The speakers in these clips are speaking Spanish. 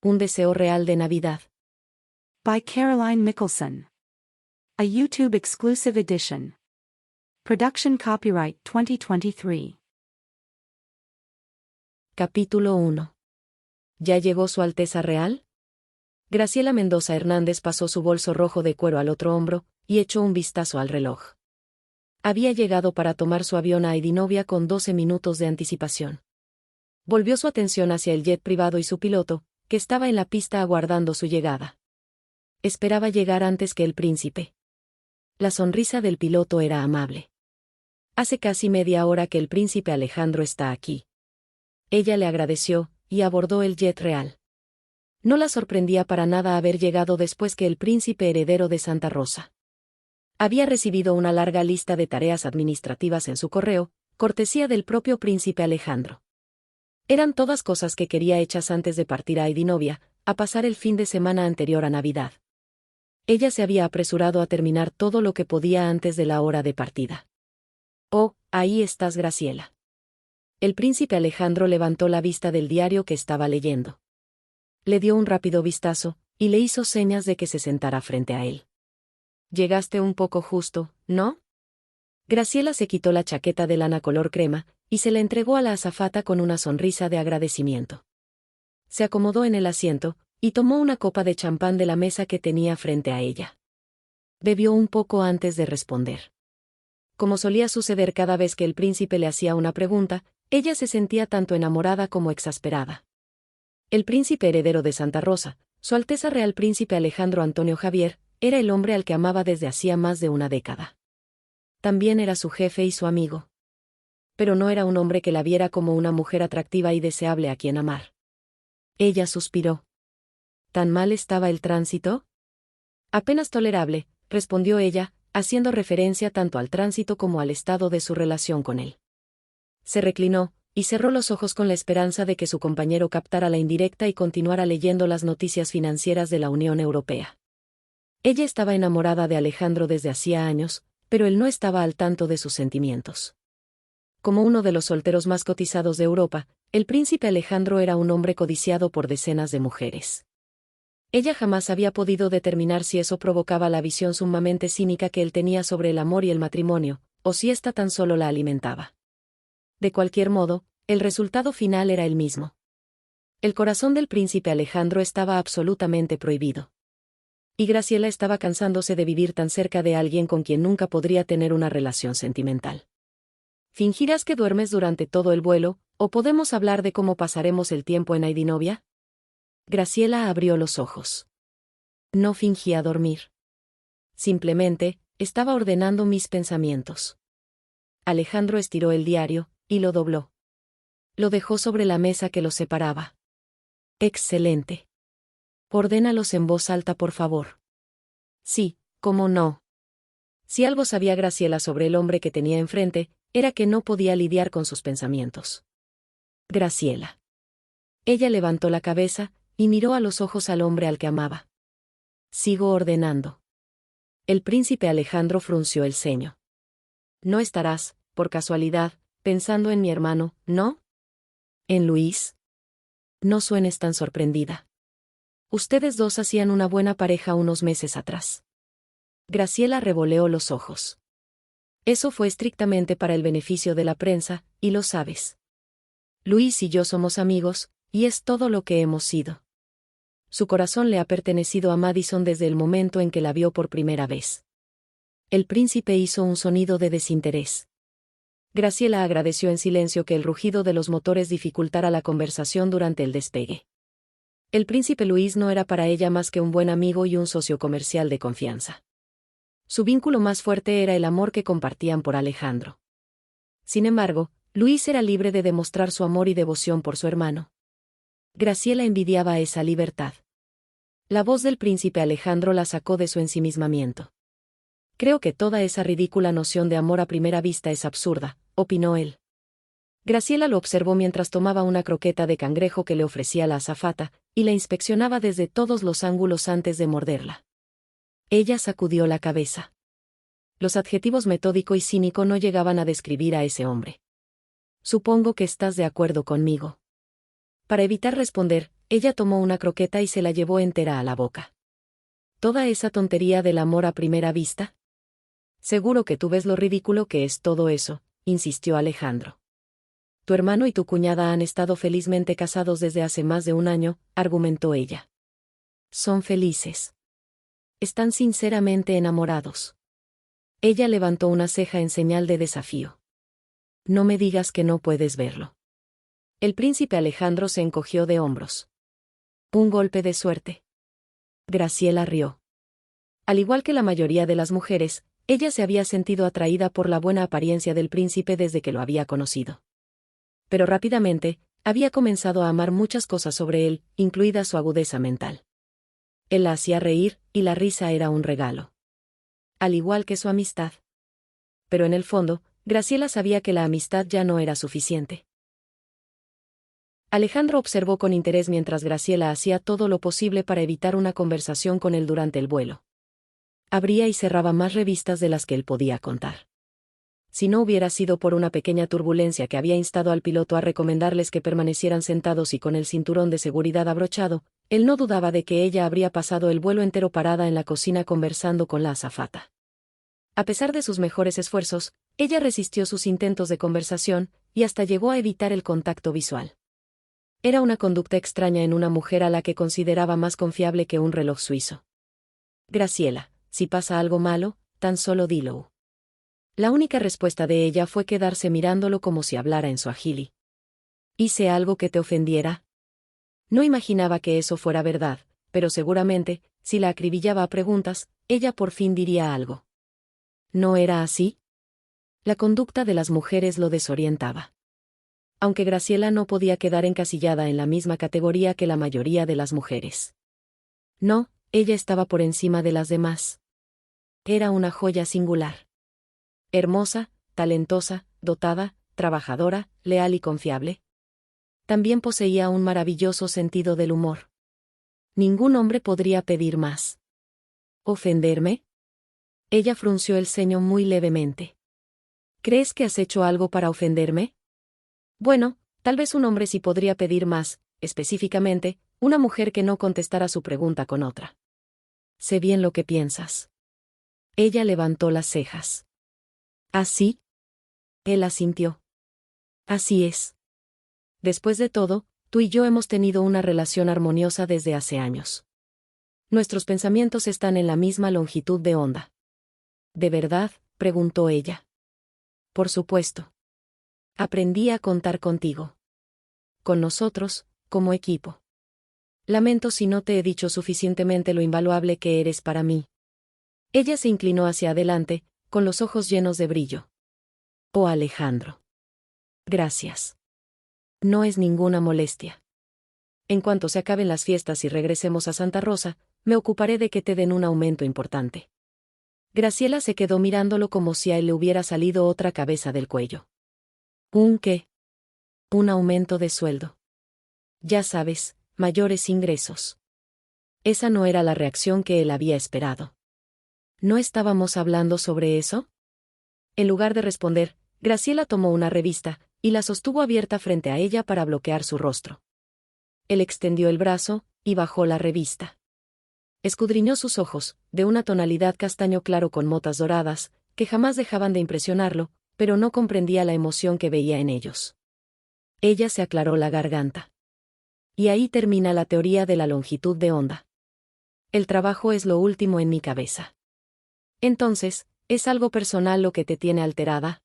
Un deseo real de Navidad. By Caroline Mickelson. A YouTube exclusive edition. Production copyright 2023. Capítulo 1. ¿Ya llegó Su Alteza Real? Graciela Mendoza Hernández pasó su bolso rojo de cuero al otro hombro, y echó un vistazo al reloj. Había llegado para tomar su avión a Edinovia con 12 minutos de anticipación. Volvió su atención hacia el jet privado y su piloto, que estaba en la pista aguardando su llegada. Esperaba llegar antes que el príncipe. La sonrisa del piloto era amable. Hace casi media hora que el príncipe Alejandro está aquí. Ella le agradeció, y abordó el jet real. No la sorprendía para nada haber llegado después que el príncipe heredero de Santa Rosa había recibido una larga lista de tareas administrativas en su correo, cortesía del propio príncipe Alejandro. Eran todas cosas que quería hechas antes de partir a Edinovia, a pasar el fin de semana anterior a Navidad. Ella se había apresurado a terminar todo lo que podía antes de la hora de partida. «Oh, ahí estás, Graciela». El príncipe Alejandro levantó la vista del diario que estaba leyendo. Le dio un rápido vistazo, y le hizo señas de que se sentara frente a él. «Llegaste un poco justo, ¿no?». Graciela se quitó la chaqueta de lana color crema, y se la entregó a la azafata con una sonrisa de agradecimiento. Se acomodó en el asiento, y tomó una copa de champán de la mesa que tenía frente a ella. Bebió un poco antes de responder. Como solía suceder cada vez que el príncipe le hacía una pregunta, ella se sentía tanto enamorada como exasperada. El príncipe heredero de Santa Rosa, Su Alteza Real Príncipe Alejandro Antonio Javier, era el hombre al que amaba desde hacía más de una década. También era su jefe y su amigo. Pero no era un hombre que la viera como una mujer atractiva y deseable a quien amar. Ella suspiró. ¿Tan mal estaba el tránsito? Apenas tolerable, respondió ella, haciendo referencia tanto al tránsito como al estado de su relación con él. Se reclinó, y cerró los ojos con la esperanza de que su compañero captara la indirecta y continuara leyendo las noticias financieras de la Unión Europea. Ella estaba enamorada de Alejandro desde hacía años, pero él no estaba al tanto de sus sentimientos. Como uno de los solteros más cotizados de Europa, el príncipe Alejandro era un hombre codiciado por decenas de mujeres. Ella jamás había podido determinar si eso provocaba la visión sumamente cínica que él tenía sobre el amor y el matrimonio, o si ésta tan solo la alimentaba. De cualquier modo, el resultado final era el mismo. El corazón del príncipe Alejandro estaba absolutamente prohibido. Y Graciela estaba cansándose de vivir tan cerca de alguien con quien nunca podría tener una relación sentimental. ¿Fingirás que duermes durante todo el vuelo, o podemos hablar de cómo pasaremos el tiempo en Edinovia? Graciela abrió los ojos. No fingía dormir. Simplemente, estaba ordenando mis pensamientos. Alejandro estiró el diario, y lo dobló. Lo dejó sobre la mesa que los separaba. Excelente. Ordénalos en voz alta, por favor. Sí, cómo no. Si algo sabía Graciela sobre el hombre que tenía enfrente, era que no podía lidiar con sus pensamientos. Graciela. Ella levantó la cabeza, y miró a los ojos al hombre al que amaba. Sigo ordenando. El príncipe Alejandro frunció el ceño. No estarás, por casualidad, pensando en mi hermano, ¿no? ¿En Luis? No suenes tan sorprendida. Ustedes dos hacían una buena pareja unos meses atrás. Graciela revoleó los ojos. Eso fue estrictamente para el beneficio de la prensa, y lo sabes. Luis y yo somos amigos, y es todo lo que hemos sido. Su corazón le ha pertenecido a Madison desde el momento en que la vio por primera vez. El príncipe hizo un sonido de desinterés. Graciela agradeció en silencio que el rugido de los motores dificultara la conversación durante el despegue. El príncipe Luis no era para ella más que un buen amigo y un socio comercial de confianza. Su vínculo más fuerte era el amor que compartían por Alejandro. Sin embargo, Luis era libre de demostrar su amor y devoción por su hermano. Graciela envidiaba esa libertad. La voz del príncipe Alejandro la sacó de su ensimismamiento. Creo que toda esa ridícula noción de amor a primera vista es absurda, opinó él. Graciela lo observó mientras tomaba una croqueta de cangrejo que le ofrecía la azafata, y la inspeccionaba desde todos los ángulos antes de morderla. Ella sacudió la cabeza. Los adjetivos metódico y cínico no llegaban a describir a ese hombre. Supongo que estás de acuerdo conmigo. Para evitar responder, ella tomó una croqueta y se la llevó entera a la boca. ¿Toda esa tontería del amor a primera vista? Seguro que tú ves lo ridículo que es todo eso, insistió Alejandro. Tu hermano y tu cuñada han estado felizmente casados desde hace más de un año, argumentó ella. Son felices. Están sinceramente enamorados. Ella levantó una ceja en señal de desafío. No me digas que no puedes verlo. El príncipe Alejandro se encogió de hombros. Un golpe de suerte. Graciela rió. Al igual que la mayoría de las mujeres, ella se había sentido atraída por la buena apariencia del príncipe desde que lo había conocido. Pero rápidamente, había comenzado a amar muchas cosas sobre él, incluida su agudeza mental. Él la hacía reír, y la risa era un regalo. Al igual que su amistad. Pero en el fondo, Graciela sabía que la amistad ya no era suficiente. Alejandro observó con interés mientras Graciela hacía todo lo posible para evitar una conversación con él durante el vuelo. Abría y cerraba más revistas de las que él podía contar. Si no hubiera sido por una pequeña turbulencia que había instado al piloto a recomendarles que permanecieran sentados y con el cinturón de seguridad abrochado, él no dudaba de que ella habría pasado el vuelo entero parada en la cocina conversando con la azafata. A pesar de sus mejores esfuerzos, ella resistió sus intentos de conversación, y hasta llegó a evitar el contacto visual. Era una conducta extraña en una mujer a la que consideraba más confiable que un reloj suizo. Graciela, si pasa algo malo, tan solo dilo. La única respuesta de ella fue quedarse mirándolo como si hablara en suajili. ¿Hice algo que te ofendiera? No imaginaba que eso fuera verdad, pero seguramente, si la acribillaba a preguntas, ella por fin diría algo. ¿No era así? La conducta de las mujeres lo desorientaba. Aunque Graciela no podía quedar encasillada en la misma categoría que la mayoría de las mujeres. No, ella estaba por encima de las demás. Era una joya singular. Hermosa, talentosa, dotada, trabajadora, leal y confiable. También poseía un maravilloso sentido del humor. Ningún hombre podría pedir más. ¿Ofenderme? Ella frunció el ceño muy levemente. ¿Crees que has hecho algo para ofenderme? Bueno, tal vez un hombre sí podría pedir más, específicamente, una mujer que no contestara su pregunta con otra. Sé bien lo que piensas. Ella levantó las cejas. ¿Así? Él asintió. Así es. Después de todo, tú y yo hemos tenido una relación armoniosa desde hace años. Nuestros pensamientos están en la misma longitud de onda. ¿De verdad?, preguntó ella. Por supuesto. Aprendí a contar contigo. Con nosotros, como equipo. Lamento si no te he dicho suficientemente lo invaluable que eres para mí. Ella se inclinó hacia adelante, con los ojos llenos de brillo. Oh, Alejandro. Gracias. No es ninguna molestia. En cuanto se acaben las fiestas y regresemos a Santa Rosa, me ocuparé de que te den un aumento importante. Graciela se quedó mirándolo como si a él le hubiera salido otra cabeza del cuello. ¿Un qué? Un aumento de sueldo. Ya sabes, mayores ingresos. Esa no era la reacción que él había esperado. ¿No estábamos hablando sobre eso? En lugar de responder, Graciela tomó una revista, y la sostuvo abierta frente a ella para bloquear su rostro. Él extendió el brazo, y bajó la revista. Escudriñó sus ojos, de una tonalidad castaño claro con motas doradas, que jamás dejaban de impresionarlo, pero no comprendía la emoción que veía en ellos. Ella se aclaró la garganta. Y ahí termina la teoría de la longitud de onda. El trabajo es lo último en mi cabeza. Entonces, ¿es algo personal lo que te tiene alterada?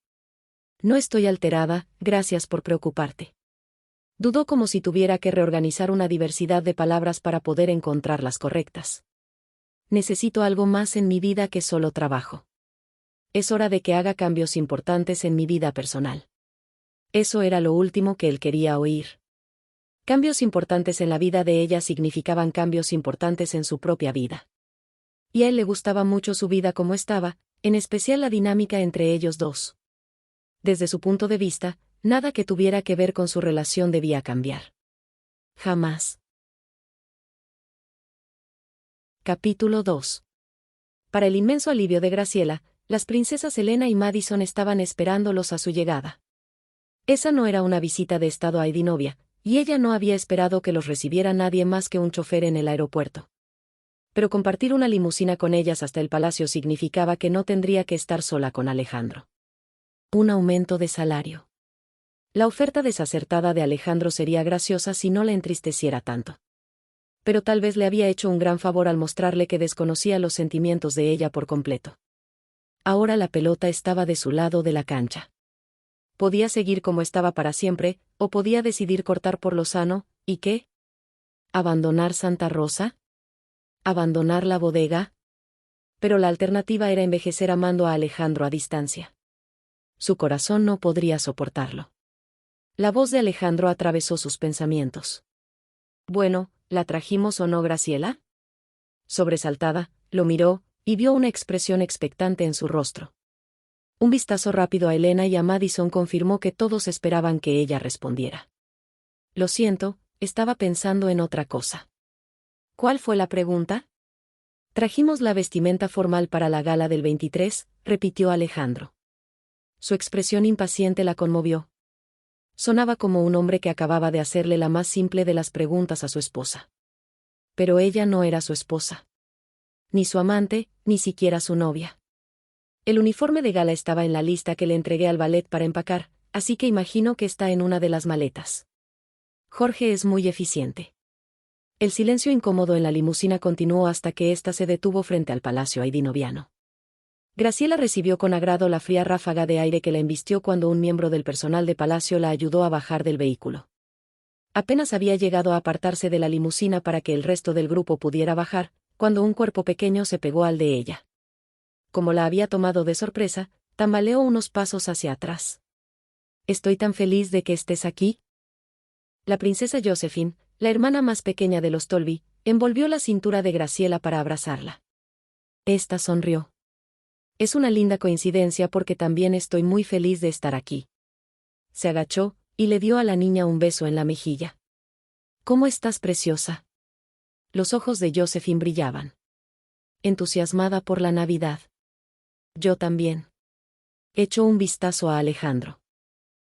No estoy alterada, gracias por preocuparte. Dudó como si tuviera que reorganizar una diversidad de palabras para poder encontrar las correctas. Necesito algo más en mi vida que solo trabajo. Es hora de que haga cambios importantes en mi vida personal. Eso era lo último que él quería oír. Cambios importantes en la vida de ella significaban cambios importantes en su propia vida. Y a él le gustaba mucho su vida como estaba, en especial la dinámica entre ellos dos. Desde su punto de vista, nada que tuviera que ver con su relación debía cambiar. Jamás. Capítulo 2. Para el inmenso alivio de Graciela, las princesas Helena y Madison estaban esperándolos a su llegada. Esa no era una visita de estado a Edinovia, y ella no había esperado que los recibiera nadie más que un chofer en el aeropuerto. Pero compartir una limusina con ellas hasta el palacio significaba que no tendría que estar sola con Alejandro. Un aumento de salario. La oferta desacertada de Alejandro sería graciosa si no la entristeciera tanto. Pero tal vez le había hecho un gran favor al mostrarle que desconocía los sentimientos de ella por completo. Ahora la pelota estaba de su lado de la cancha. Podía seguir como estaba para siempre, o podía decidir cortar por lo sano, ¿y qué? ¿Abandonar Santa Rosa? ¿Abandonar la bodega? Pero la alternativa era envejecer amando a Alejandro a distancia. Su corazón no podría soportarlo. La voz de Alejandro atravesó sus pensamientos. Bueno, ¿la trajimos o no, Graciela? Sobresaltada, lo miró, y vio una expresión expectante en su rostro. Un vistazo rápido a Elena y a Madison confirmó que todos esperaban que ella respondiera. Lo siento, estaba pensando en otra cosa. ¿Cuál fue la pregunta? Trajimos la vestimenta formal para la gala del 23, repitió Alejandro. Su expresión impaciente la conmovió. Sonaba como un hombre que acababa de hacerle la más simple de las preguntas a su esposa. Pero ella no era su esposa. Ni su amante, ni siquiera su novia. El uniforme de gala estaba en la lista que le entregué al ballet para empacar, así que imagino que está en una de las maletas. Jorge es muy eficiente. El silencio incómodo en la limusina continuó hasta que ésta se detuvo frente al palacio aidinoviano. Graciela recibió con agrado la fría ráfaga de aire que la embistió cuando un miembro del personal de palacio la ayudó a bajar del vehículo. Apenas había llegado a apartarse de la limusina para que el resto del grupo pudiera bajar, cuando un cuerpo pequeño se pegó al de ella. Como la había tomado de sorpresa, tambaleó unos pasos hacia atrás. «Estoy tan feliz de que estés aquí». La princesa Josephine, la hermana más pequeña de los Tolby, envolvió la cintura de Graciela para abrazarla. Esta sonrió. «Es una linda coincidencia porque también estoy muy feliz de estar aquí». Se agachó, y le dio a la niña un beso en la mejilla. «¿Cómo estás, preciosa?». Los ojos de Josephine brillaban. «Entusiasmada por la Navidad». «Yo también». Echó un vistazo a Alejandro.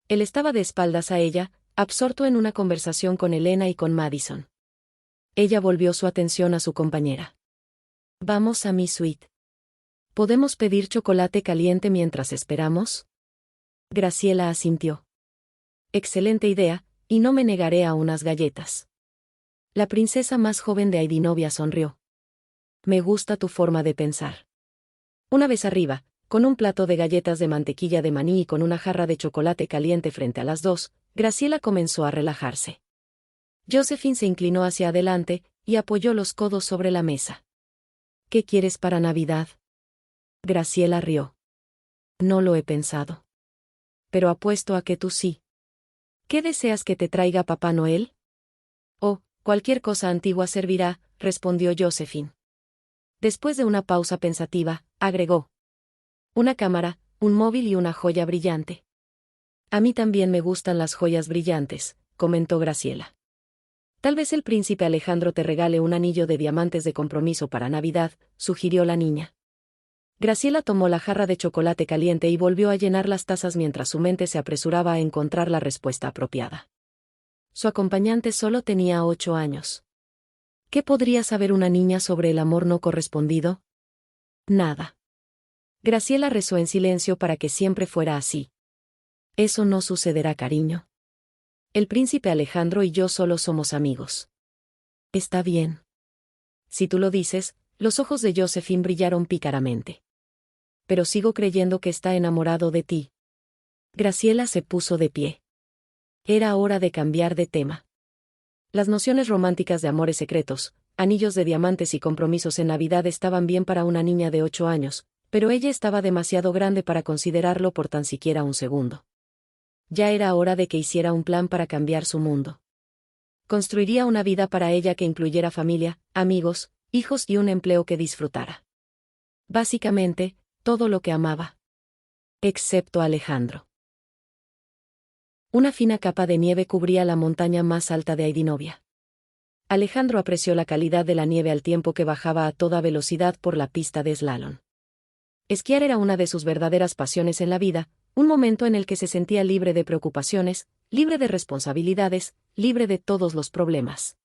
Él estaba de espaldas a ella, absorto en una conversación con Elena y con Madison. Ella volvió su atención a su compañera. «Vamos a mi suite. ¿Podemos pedir chocolate caliente mientras esperamos?». Graciela asintió. «Excelente idea, y no me negaré a unas galletas». La princesa más joven de Aidinovia sonrió. «Me gusta tu forma de pensar». Una vez arriba, con un plato de galletas de mantequilla de maní y con una jarra de chocolate caliente frente a las dos, Graciela comenzó a relajarse. Josephine se inclinó hacia adelante y apoyó los codos sobre la mesa. «¿Qué quieres para Navidad?». Graciela rió. «No lo he pensado. Pero apuesto a que tú sí». «¿Qué deseas que te traiga Papá Noel?». «Oh, cualquier cosa antigua servirá», respondió Josephine. Después de una pausa pensativa, agregó: «Una cámara, un móvil y una joya brillante». «A mí también me gustan las joyas brillantes», comentó Graciela. «Tal vez el príncipe Alejandro te regale un anillo de diamantes de compromiso para Navidad», sugirió la niña. Graciela tomó la jarra de chocolate caliente y volvió a llenar las tazas mientras su mente se apresuraba a encontrar la respuesta apropiada. Su acompañante solo tenía 8 años. ¿Qué podría saber una niña sobre el amor no correspondido? Nada. Graciela rezó en silencio para que siempre fuera así. «Eso no sucederá, cariño. El príncipe Alejandro y yo solo somos amigos». «Está bien». «Si tú lo dices», los ojos de Josephine brillaron pícaramente. «Pero sigo creyendo que está enamorado de ti». Graciela se puso de pie. Era hora de cambiar de tema. Las nociones románticas de amores secretos, anillos de diamantes y compromisos en Navidad estaban bien para una niña de 8 años, pero ella estaba demasiado grande para considerarlo por tan siquiera un segundo. Ya era hora de que hiciera un plan para cambiar su mundo. Construiría una vida para ella que incluyera familia, amigos, hijos y un empleo que disfrutara. Básicamente, todo lo que amaba. Excepto Alejandro. Una fina capa de nieve cubría la montaña más alta de Aidinovia. Alejandro apreció la calidad de la nieve al tiempo que bajaba a toda velocidad por la pista de slalom. Esquiar era una de sus verdaderas pasiones en la vida, un momento en el que se sentía libre de preocupaciones, libre de responsabilidades, libre de todos los problemas.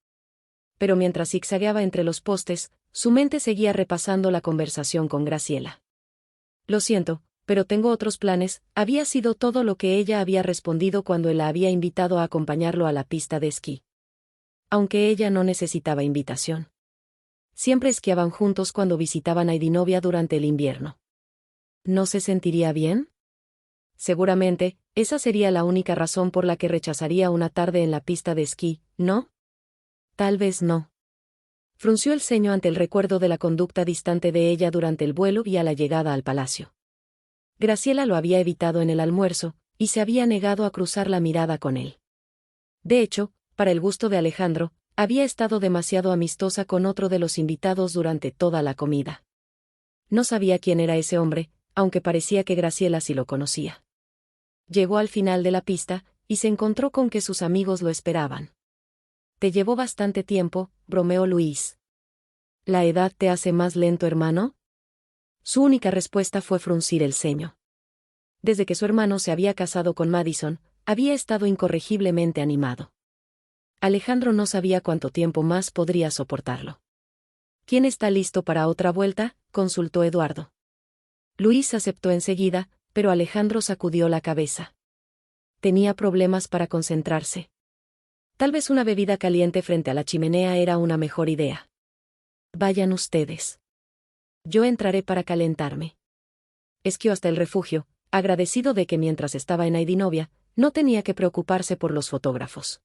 Pero mientras zigzagueaba entre los postes, su mente seguía repasando la conversación con Graciela. Lo siento, pero tengo otros planes, había sido todo lo que ella había respondido cuando él la había invitado a acompañarlo a la pista de esquí. Aunque ella no necesitaba invitación. Siempre esquiaban juntos cuando visitaban a Idinovia durante el invierno. ¿No se sentiría bien? Seguramente, esa sería la única razón por la que rechazaría una tarde en la pista de esquí, ¿no? Tal vez no. Frunció el ceño ante el recuerdo de la conducta distante de ella durante el vuelo y a la llegada al palacio. Graciela lo había evitado en el almuerzo, y se había negado a cruzar la mirada con él. De hecho, para el gusto de Alejandro, había estado demasiado amistosa con otro de los invitados durante toda la comida. No sabía quién era ese hombre, aunque parecía que Graciela sí lo conocía. Llegó al final de la pista, y se encontró con que sus amigos lo esperaban. «Te llevó bastante tiempo», bromeó Luis. «¿La edad te hace más lento, hermano?» Su única respuesta fue fruncir el ceño. Desde que su hermano se había casado con Madison, había estado incorregiblemente animado. Alejandro no sabía cuánto tiempo más podría soportarlo. «¿Quién está listo para otra vuelta?», consultó Eduardo. Luis aceptó enseguida, pero Alejandro sacudió la cabeza. Tenía problemas para concentrarse. Tal vez una bebida caliente frente a la chimenea era una mejor idea. «Vayan ustedes. Yo entraré para calentarme». Esquió hasta el refugio, agradecido de que mientras estaba en Idinovia, no tenía que preocuparse por los fotógrafos.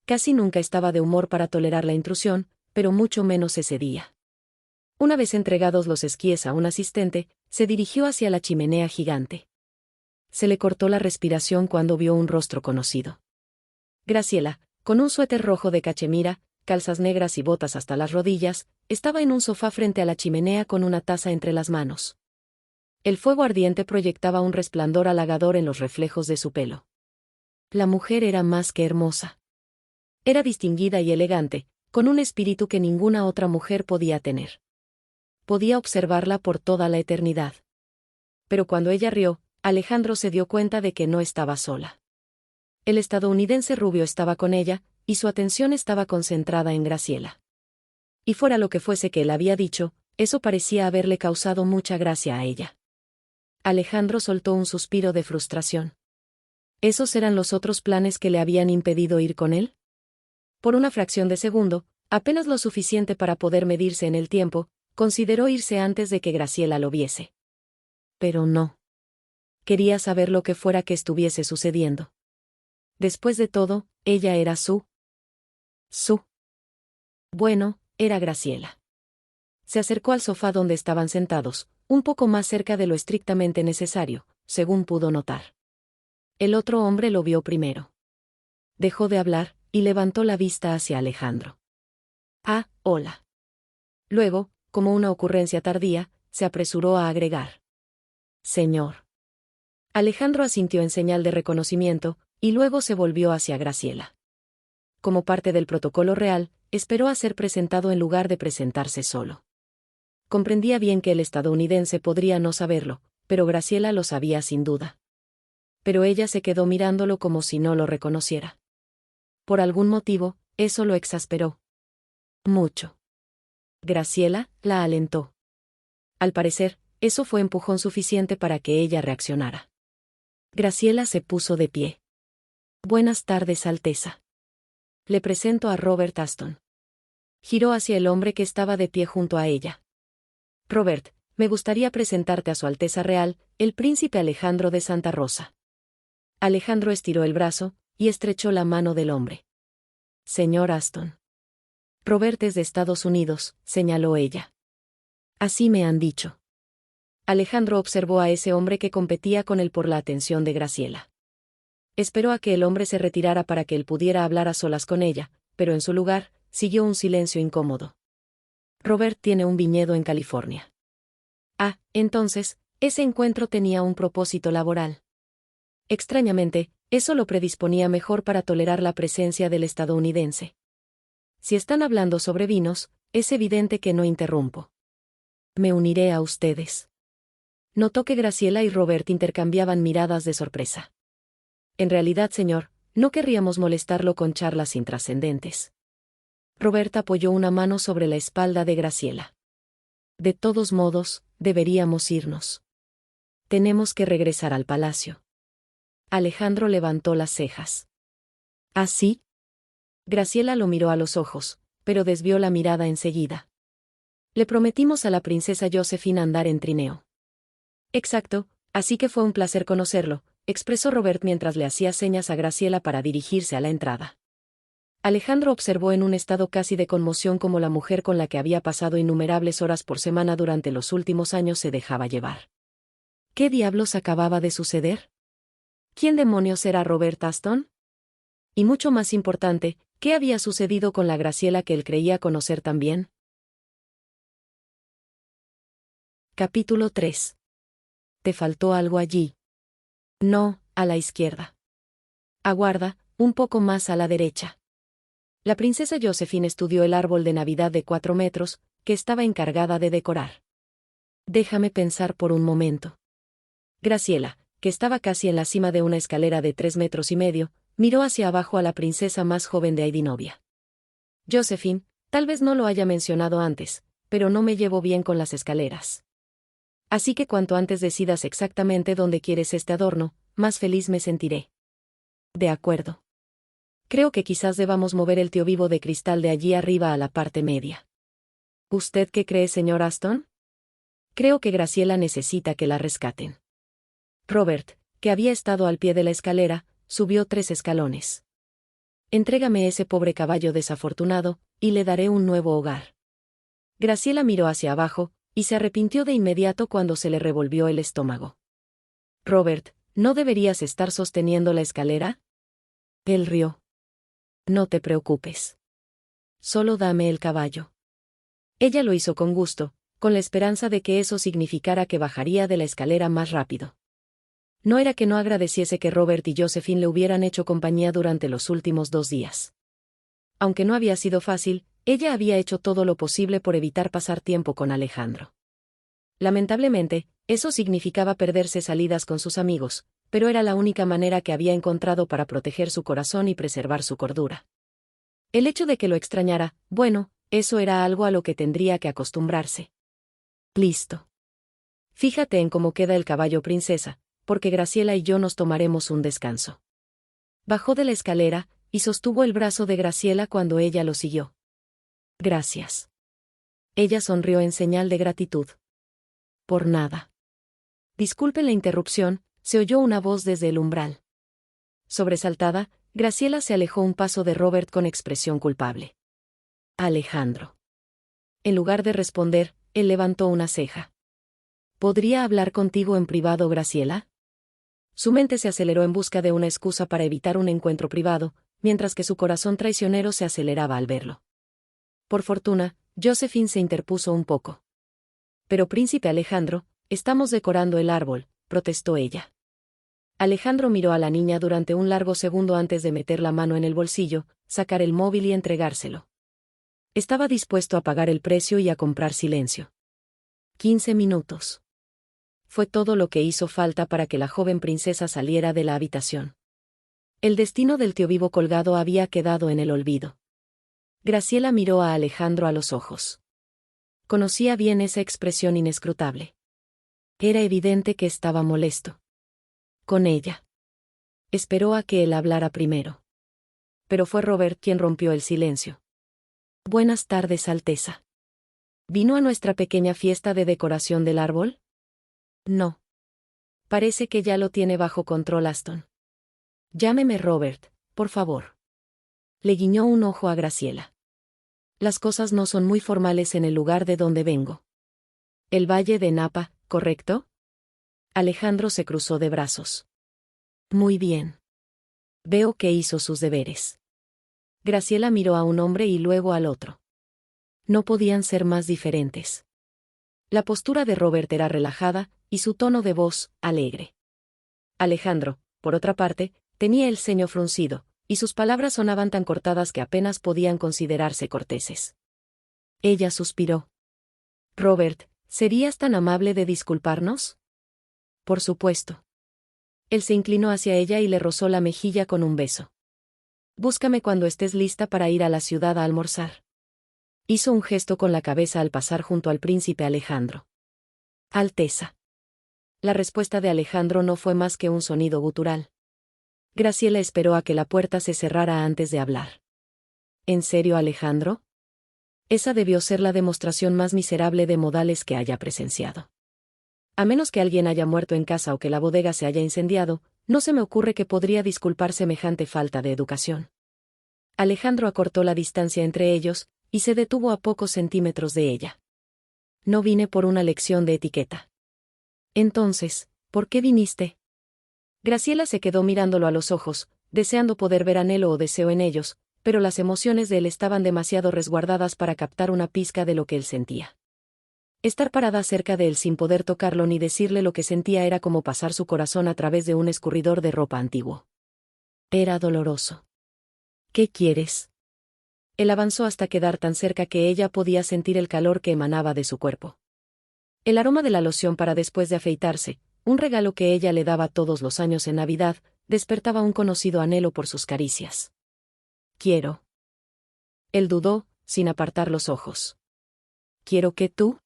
Casi nunca estaba de humor para tolerar la intrusión, pero mucho menos ese día. Una vez entregados los esquíes a un asistente, se dirigió hacia la chimenea gigante. Se le cortó la respiración cuando vio un rostro conocido. Graciela, con un suéter rojo de cachemira, calzas negras y botas hasta las rodillas, estaba en un sofá frente a la chimenea con una taza entre las manos. El fuego ardiente proyectaba un resplandor halagador en los reflejos de su pelo. La mujer era más que hermosa. Era distinguida y elegante, con un espíritu que ninguna otra mujer podía tener. Podía observarla por toda la eternidad. Pero cuando ella rió, Alejandro se dio cuenta de que no estaba sola. El estadounidense rubio estaba con ella, y su atención estaba concentrada en Graciela. Y fuera lo que fuese que él había dicho, eso parecía haberle causado mucha gracia a ella. Alejandro soltó un suspiro de frustración. ¿Esos eran los otros planes que le habían impedido ir con él? Por una fracción de segundo, apenas lo suficiente para poder medirse en el tiempo, consideró irse antes de que Graciela lo viese. Pero no. Quería saber lo que fuera que estuviese sucediendo. Después de todo, ella era su. Bueno, era Graciela. Se acercó al sofá donde estaban sentados, un poco más cerca de lo estrictamente necesario, según pudo notar. El otro hombre lo vio primero. Dejó de hablar, y levantó la vista hacia Alejandro. «Ah, hola». Luego, como una ocurrencia tardía, se apresuró a agregar: «Señor». Alejandro asintió en señal de reconocimiento, y luego se volvió hacia Graciela. Como parte del protocolo real, esperó a ser presentado en lugar de presentarse solo. Comprendía bien que el estadounidense podría no saberlo, pero Graciela lo sabía sin duda. Pero ella se quedó mirándolo como si no lo reconociera. Por algún motivo, eso lo exasperó. Mucho. Graciela la alentó. Al parecer, eso fue empujón suficiente para que ella reaccionara. Graciela se puso de pie. «Buenas tardes, Alteza. Le presento a Robert Aston». Giró hacia el hombre que estaba de pie junto a ella. «Robert, me gustaría presentarte a Su Alteza Real, el Príncipe Alejandro de Santa Rosa». Alejandro estiró el brazo, y estrechó la mano del hombre. «Señor Aston». «Robert es de Estados Unidos», señaló ella. «Así me han dicho». Alejandro observó a ese hombre que competía con él por la atención de Graciela. Esperó a que el hombre se retirara para que él pudiera hablar a solas con ella, pero en su lugar, siguió un silencio incómodo. «Robert tiene un viñedo en California». Ah, entonces, ese encuentro tenía un propósito laboral. Extrañamente, eso lo predisponía mejor para tolerar la presencia del estadounidense. Si están hablando sobre vinos, es evidente que no interrumpo. «Me uniré a ustedes». Notó que Graciela y Robert intercambiaban miradas de sorpresa. «En realidad, señor, No querríamos molestarlo con charlas intrascendentes. Robert apoyó una mano sobre la espalda de Graciela. De todos modos, deberíamos irnos. Tenemos que regresar al palacio. Alejandro levantó las cejas. ¿Ah, sí? Graciela lo miró a los ojos, pero desvió la mirada enseguida. Le prometimos a la princesa Josephine andar en trineo. Exacto, así que fue un placer conocerlo, expresó Robert mientras le hacía señas a Graciela para dirigirse a la entrada. Alejandro observó en un estado casi de conmoción cómo la mujer con la que había pasado innumerables horas por semana durante los últimos años se dejaba llevar. ¿Qué diablos acababa de suceder? ¿Quién demonios era Robert Aston? Y mucho más importante, ¿qué había sucedido con la Graciela que él creía conocer tan bien? Capítulo 3. ¿Te faltó algo allí? No, a la izquierda. Aguarda, un poco más a la derecha. La princesa Josephine estudió el árbol de Navidad de 4 metros, que estaba encargada de decorar. Déjame pensar por un momento. Graciela, que estaba casi en la cima de una escalera de 3 metros y medio, miró hacia abajo a la princesa más joven de Aidinovia. Josephine, tal vez no lo haya mencionado antes, pero no me llevo bien con las escaleras. Así que cuanto antes decidas exactamente dónde quieres este adorno, más feliz me sentiré. De acuerdo. Creo que quizás debamos mover el tío vivo de cristal de allí arriba a la parte media. ¿Usted qué cree, señor Aston? Creo que Graciela necesita que la rescaten. Robert, que había estado al pie de la escalera, subió 3 escalones. Entrégame ese pobre caballo desafortunado, y le daré un nuevo hogar. Graciela miró hacia abajo, y se arrepintió de inmediato cuando se le revolvió el estómago. Robert, ¿no deberías estar sosteniendo la escalera? Él rió. No te preocupes. Solo dame el caballo. Ella lo hizo con gusto, con la esperanza de que eso significara que bajaría de la escalera más rápido. No era que no agradeciese que Robert y Josephine le hubieran hecho compañía durante los últimos 2 días. Aunque no había sido fácil, ella había hecho todo lo posible por evitar pasar tiempo con Alejandro. Lamentablemente, eso significaba perderse salidas con sus amigos, pero era la única manera que había encontrado para proteger su corazón y preservar su cordura. El hecho de que lo extrañara, bueno, eso era algo a lo que tendría que acostumbrarse. Listo. Fíjate en cómo queda el caballo, princesa, porque Graciela y yo nos tomaremos un descanso. Bajó de la escalera, y sostuvo el brazo de Graciela cuando ella lo siguió. Gracias. Ella sonrió en señal de gratitud. Por nada. Disculpen la interrupción, se oyó una voz desde el umbral. Sobresaltada, Graciela se alejó un paso de Robert con expresión culpable. Alejandro. En lugar de responder, él levantó una ceja. ¿Podría hablar contigo en privado, Graciela? Su mente se aceleró en busca de una excusa para evitar un encuentro privado, mientras que su corazón traicionero se aceleraba al verlo. Por fortuna, Josephine se interpuso un poco. Pero príncipe Alejandro, estamos decorando el árbol, protestó ella. Alejandro miró a la niña durante un largo segundo antes de meter la mano en el bolsillo, sacar el móvil y entregárselo. Estaba dispuesto a pagar el precio y a comprar silencio. 15 minutos. Fue todo lo que hizo falta para que la joven princesa saliera de la habitación. El destino del tío vivo colgado había quedado en el olvido. Graciela miró a Alejandro a los ojos. Conocía bien esa expresión inescrutable. Era evidente que estaba molesto. Con ella. Esperó a que él hablara primero. Pero fue Robert quien rompió el silencio. Buenas tardes, Alteza. ¿Vino a nuestra pequeña fiesta de decoración del árbol? No. Parece que ya lo tiene bajo control Aston. Llámeme Robert, por favor. Le guiñó un ojo a Graciela. Las cosas no son muy formales en el lugar de donde vengo. El Valle de Napa, ¿correcto? Alejandro se cruzó de brazos. Muy bien. Veo que hizo sus deberes. Graciela miró a un hombre y luego al otro. No podían ser más diferentes. La postura de Robert era relajada, y su tono de voz, alegre. Alejandro, por otra parte, tenía el ceño fruncido, y sus palabras sonaban tan cortadas que apenas podían considerarse corteses. Ella suspiró. Robert, ¿serías tan amable de disculparnos? Por supuesto. Él se inclinó hacia ella y le rozó la mejilla con un beso. Búscame cuando estés lista para ir a la ciudad a almorzar. Hizo un gesto con la cabeza al pasar junto al príncipe Alejandro. Alteza. La respuesta de Alejandro no fue más que un sonido gutural. Graciela esperó a que la puerta se cerrara antes de hablar. ¿En serio, Alejandro? Esa debió ser la demostración más miserable de modales que haya presenciado. A menos que alguien haya muerto en casa o que la bodega se haya incendiado, no se me ocurre que podría disculpar semejante falta de educación. Alejandro acortó la distancia entre ellos, y se detuvo a pocos centímetros de ella. No vine por una lección de etiqueta. Entonces, ¿por qué viniste? Graciela se quedó mirándolo a los ojos, deseando poder ver anhelo o deseo en ellos, pero las emociones de él estaban demasiado resguardadas para captar una pizca de lo que él sentía. Estar parada cerca de él sin poder tocarlo ni decirle lo que sentía era como pasar su corazón a través de un escurridor de ropa antiguo. Era doloroso. ¿Qué quieres? Él avanzó hasta quedar tan cerca que ella podía sentir el calor que emanaba de su cuerpo. El aroma de la loción para después de afeitarse, un regalo que ella le daba todos los años en Navidad, despertaba un conocido anhelo por sus caricias. Quiero. Él dudó, sin apartar los ojos. ¿Quiero que tú?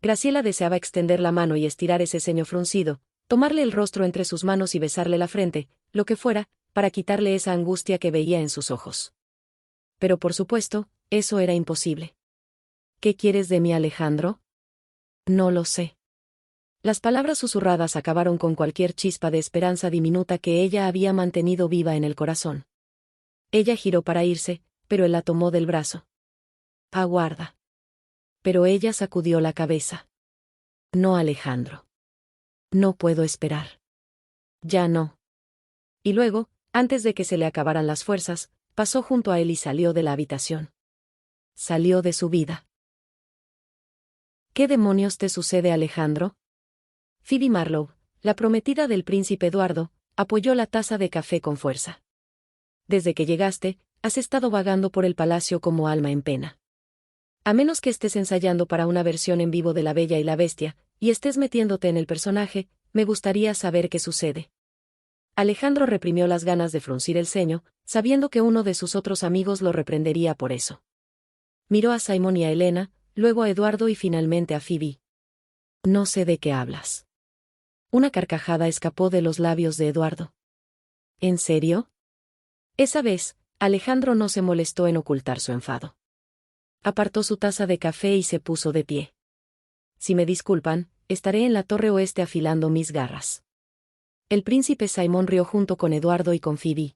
Graciela deseaba extender la mano y estirar ese ceño fruncido, tomarle el rostro entre sus manos y besarle la frente, lo que fuera, para quitarle esa angustia que veía en sus ojos. Pero por supuesto, eso era imposible. ¿Qué quieres de mí, Alejandro? No lo sé. Las palabras susurradas acabaron con cualquier chispa de esperanza diminuta que ella había mantenido viva en el corazón. Ella giró para irse, pero él la tomó del brazo. Aguarda. Pero ella sacudió la cabeza. No, Alejandro. No puedo esperar. Ya no. Y luego, antes de que se le acabaran las fuerzas, pasó junto a él y salió de la habitación. Salió de su vida. ¿Qué demonios te sucede, Alejandro? Phoebe Marlowe, la prometida del príncipe Eduardo, apoyó la taza de café con fuerza. Desde que llegaste, has estado vagando por el palacio como alma en pena. A menos que estés ensayando para una versión en vivo de La Bella y la Bestia, y estés metiéndote en el personaje, me gustaría saber qué sucede. Alejandro reprimió las ganas de fruncir el ceño, sabiendo que uno de sus otros amigos lo reprendería por eso. Miró a Simon y a Elena, luego a Eduardo y finalmente a Phoebe. No sé de qué hablas. Una carcajada escapó de los labios de Eduardo. ¿En serio? Esa vez, Alejandro no se molestó en ocultar su enfado. Apartó su taza de café y se puso de pie. Si me disculpan, estaré en la torre oeste afilando mis garras. El príncipe Simon rió junto con Eduardo y con Phoebe.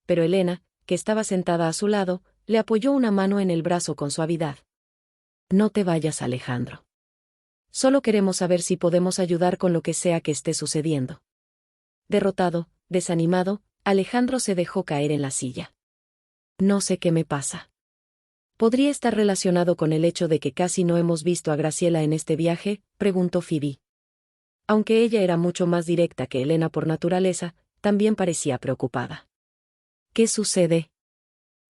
Pero Elena, que estaba sentada a su lado, le apoyó una mano en el brazo con suavidad. No te vayas, Alejandro. Solo queremos saber si podemos ayudar con lo que sea que esté sucediendo. Derrotado, desanimado, Alejandro se dejó caer en la silla. No sé qué me pasa. ¿Podría estar relacionado con el hecho de que casi no hemos visto a Graciela en este viaje?, preguntó Phoebe. Aunque ella era mucho más directa que Elena por naturaleza, también parecía preocupada. ¿Qué sucede?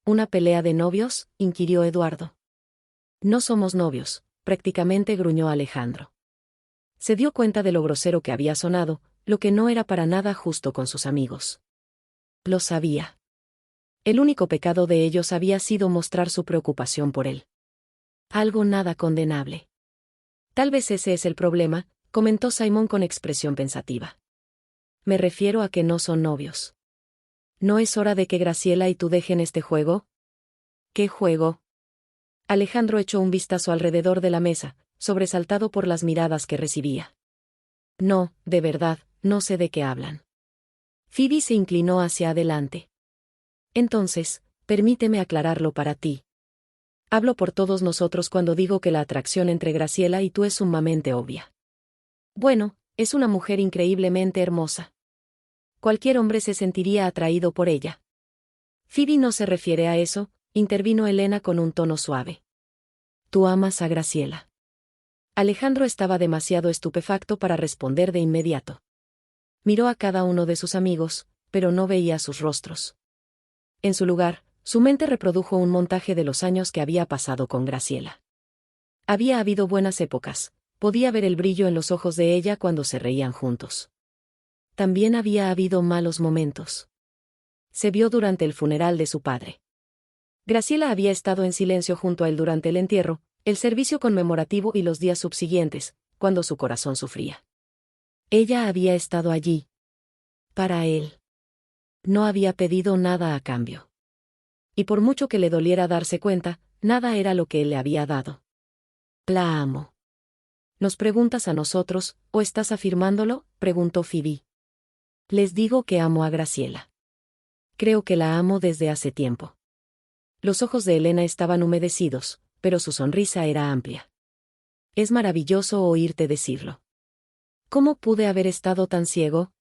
¿Una pelea de novios?, inquirió Eduardo. No somos novios, prácticamente gruñó Alejandro. Se dio cuenta de lo grosero que había sonado, lo que no era para nada justo con sus amigos. Lo sabía. El único pecado de ellos había sido mostrar su preocupación por él. Algo nada condenable. Tal vez ese es el problema, comentó Simon con expresión pensativa. Me refiero a que no son novios. ¿No es hora de que Graciela y tú dejen este juego? ¿Qué juego? Alejandro echó un vistazo alrededor de la mesa, sobresaltado por las miradas que recibía. No, de verdad, no sé de qué hablan. Phoebe se inclinó hacia adelante. Entonces, permíteme aclararlo para ti. Hablo por todos nosotros cuando digo que la atracción entre Graciela y tú es sumamente obvia. Bueno, es una mujer increíblemente hermosa. Cualquier hombre se sentiría atraído por ella. Phoebe no se refiere a eso, intervino Elena con un tono suave. Tú amas a Graciela. Alejandro estaba demasiado estupefacto para responder de inmediato. Miró a cada uno de sus amigos, pero no veía sus rostros. En su lugar, su mente reprodujo un montaje de los años que había pasado con Graciela. Había habido buenas épocas, podía ver el brillo en los ojos de ella cuando se reían juntos. También había habido malos momentos. Se vio durante el funeral de su padre. Graciela había estado en silencio junto a él durante el entierro, el servicio conmemorativo y los días subsiguientes, cuando su corazón sufría. Ella había estado allí. Para él. No había pedido nada a cambio. Y por mucho que le doliera darse cuenta, nada era lo que él le había dado. La amo. ¿Nos preguntas a nosotros, o estás afirmándolo?, preguntó Phoebe. Les digo que amo a Graciela. Creo que la amo desde hace tiempo. Los ojos de Elena estaban humedecidos, pero su sonrisa era amplia. Es maravilloso oírte decirlo. ¿Cómo pude haber estado tan ciego?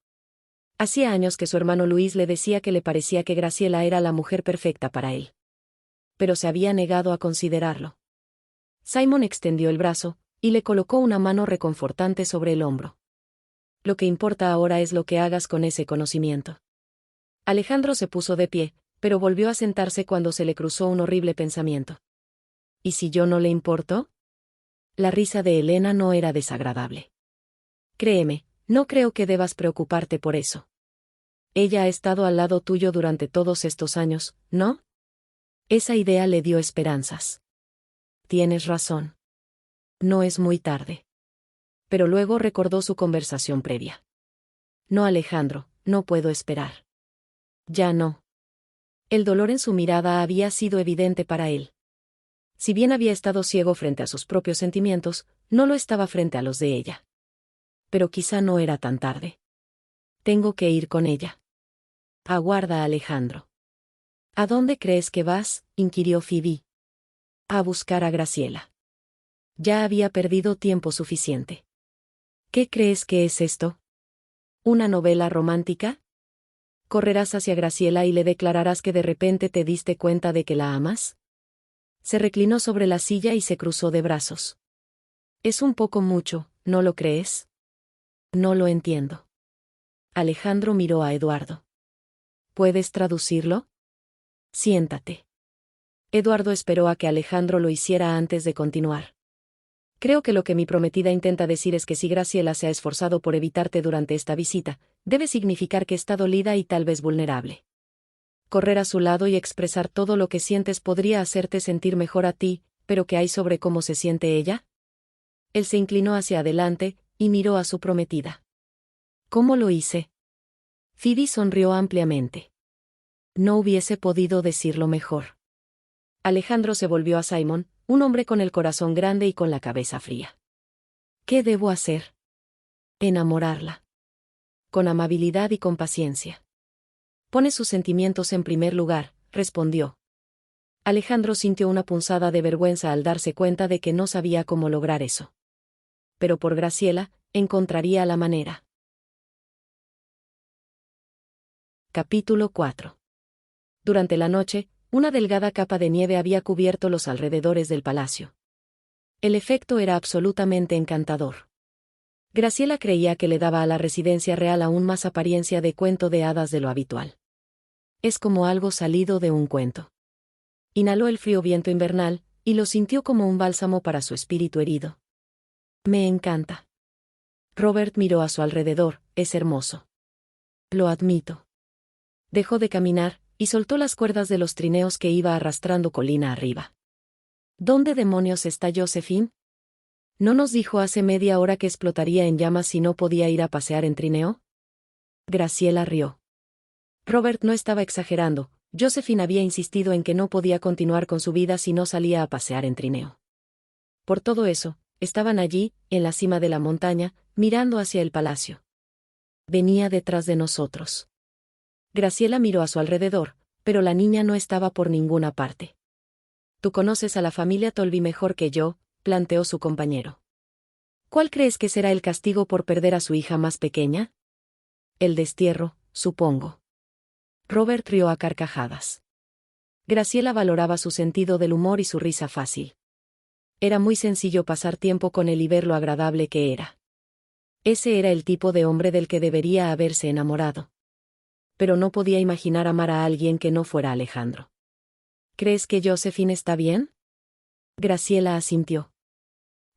Hacía años que su hermano Luis le decía que le parecía que Graciela era la mujer perfecta para él. Pero se había negado a considerarlo. Simon extendió el brazo, y le colocó una mano reconfortante sobre el hombro. Lo que importa ahora es lo que hagas con ese conocimiento. Alejandro se puso de pie, pero volvió a sentarse cuando se le cruzó un horrible pensamiento. ¿Y si yo no le importo? La risa de Elena no era desagradable. Créeme, no creo que debas preocuparte por eso. Ella ha estado al lado tuyo durante todos estos años, ¿no? Esa idea le dio esperanzas. Tienes razón. No es muy tarde. Pero luego recordó su conversación previa. No, Alejandro, no puedo esperar. Ya no. El dolor en su mirada había sido evidente para él. Si bien había estado ciego frente a sus propios sentimientos, no lo estaba frente a los de ella. Pero quizá no era tan tarde. Tengo que ir con ella. Aguarda, Alejandro. ¿A dónde crees que vas?, inquirió Phoebe. A buscar a Graciela. Ya había perdido tiempo suficiente. ¿Qué crees que es esto? ¿Una novela romántica? ¿Correrás hacia Graciela y le declararás que de repente te diste cuenta de que la amas? Se reclinó sobre la silla y se cruzó de brazos. Es un poco mucho, ¿no lo crees? No lo entiendo. Alejandro miró a Eduardo. ¿Puedes traducirlo? Siéntate. Eduardo esperó a que Alejandro lo hiciera antes de continuar. Creo que lo que mi prometida intenta decir es que si Graciela se ha esforzado por evitarte durante esta visita, debe significar que está dolida y tal vez vulnerable. Correr a su lado y expresar todo lo que sientes podría hacerte sentir mejor a ti, pero ¿qué hay sobre cómo se siente ella? Él se inclinó hacia adelante, y miró a su prometida. ¿Cómo lo hice? Phoebe sonrió ampliamente. No hubiese podido decirlo mejor. Alejandro se volvió a Simon, un hombre con el corazón grande y con la cabeza fría. ¿Qué debo hacer? Enamorarla. Con amabilidad y con paciencia. Pone sus sentimientos en primer lugar, respondió. Alejandro sintió una punzada de vergüenza al darse cuenta de que no sabía cómo lograr eso. Pero por Graciela, encontraría la manera. Capítulo 4. Durante la noche, una delgada capa de nieve había cubierto los alrededores del palacio. El efecto era absolutamente encantador. Graciela creía que le daba a la residencia real aún más apariencia de cuento de hadas de lo habitual. Es como algo salido de un cuento. Inhaló el frío viento invernal, y lo sintió como un bálsamo para su espíritu herido. Me encanta. Robert miró a su alrededor, es hermoso. Lo admito. Dejó de caminar, y soltó las cuerdas de los trineos que iba arrastrando colina arriba. ¿Dónde demonios está Josephine? ¿No nos dijo hace media hora que explotaría en llamas si no podía ir a pasear en trineo? Graciela rió. Robert no estaba exagerando, Josephine había insistido en que no podía continuar con su vida si no salía a pasear en trineo. Por todo eso, estaban allí, en la cima de la montaña, mirando hacia el palacio. Venía detrás de nosotros. Graciela miró a su alrededor, pero la niña no estaba por ninguna parte. Tú conoces a la familia Tolby mejor que yo, planteó su compañero. ¿Cuál crees que será el castigo por perder a su hija más pequeña? El destierro, supongo. Robert rió a carcajadas. Graciela valoraba su sentido del humor y su risa fácil. Era muy sencillo pasar tiempo con él y ver lo agradable que era. Ese era el tipo de hombre del que debería haberse enamorado. Pero no podía imaginar amar a alguien que no fuera Alejandro. ¿Crees que Josephine está bien? Graciela asintió.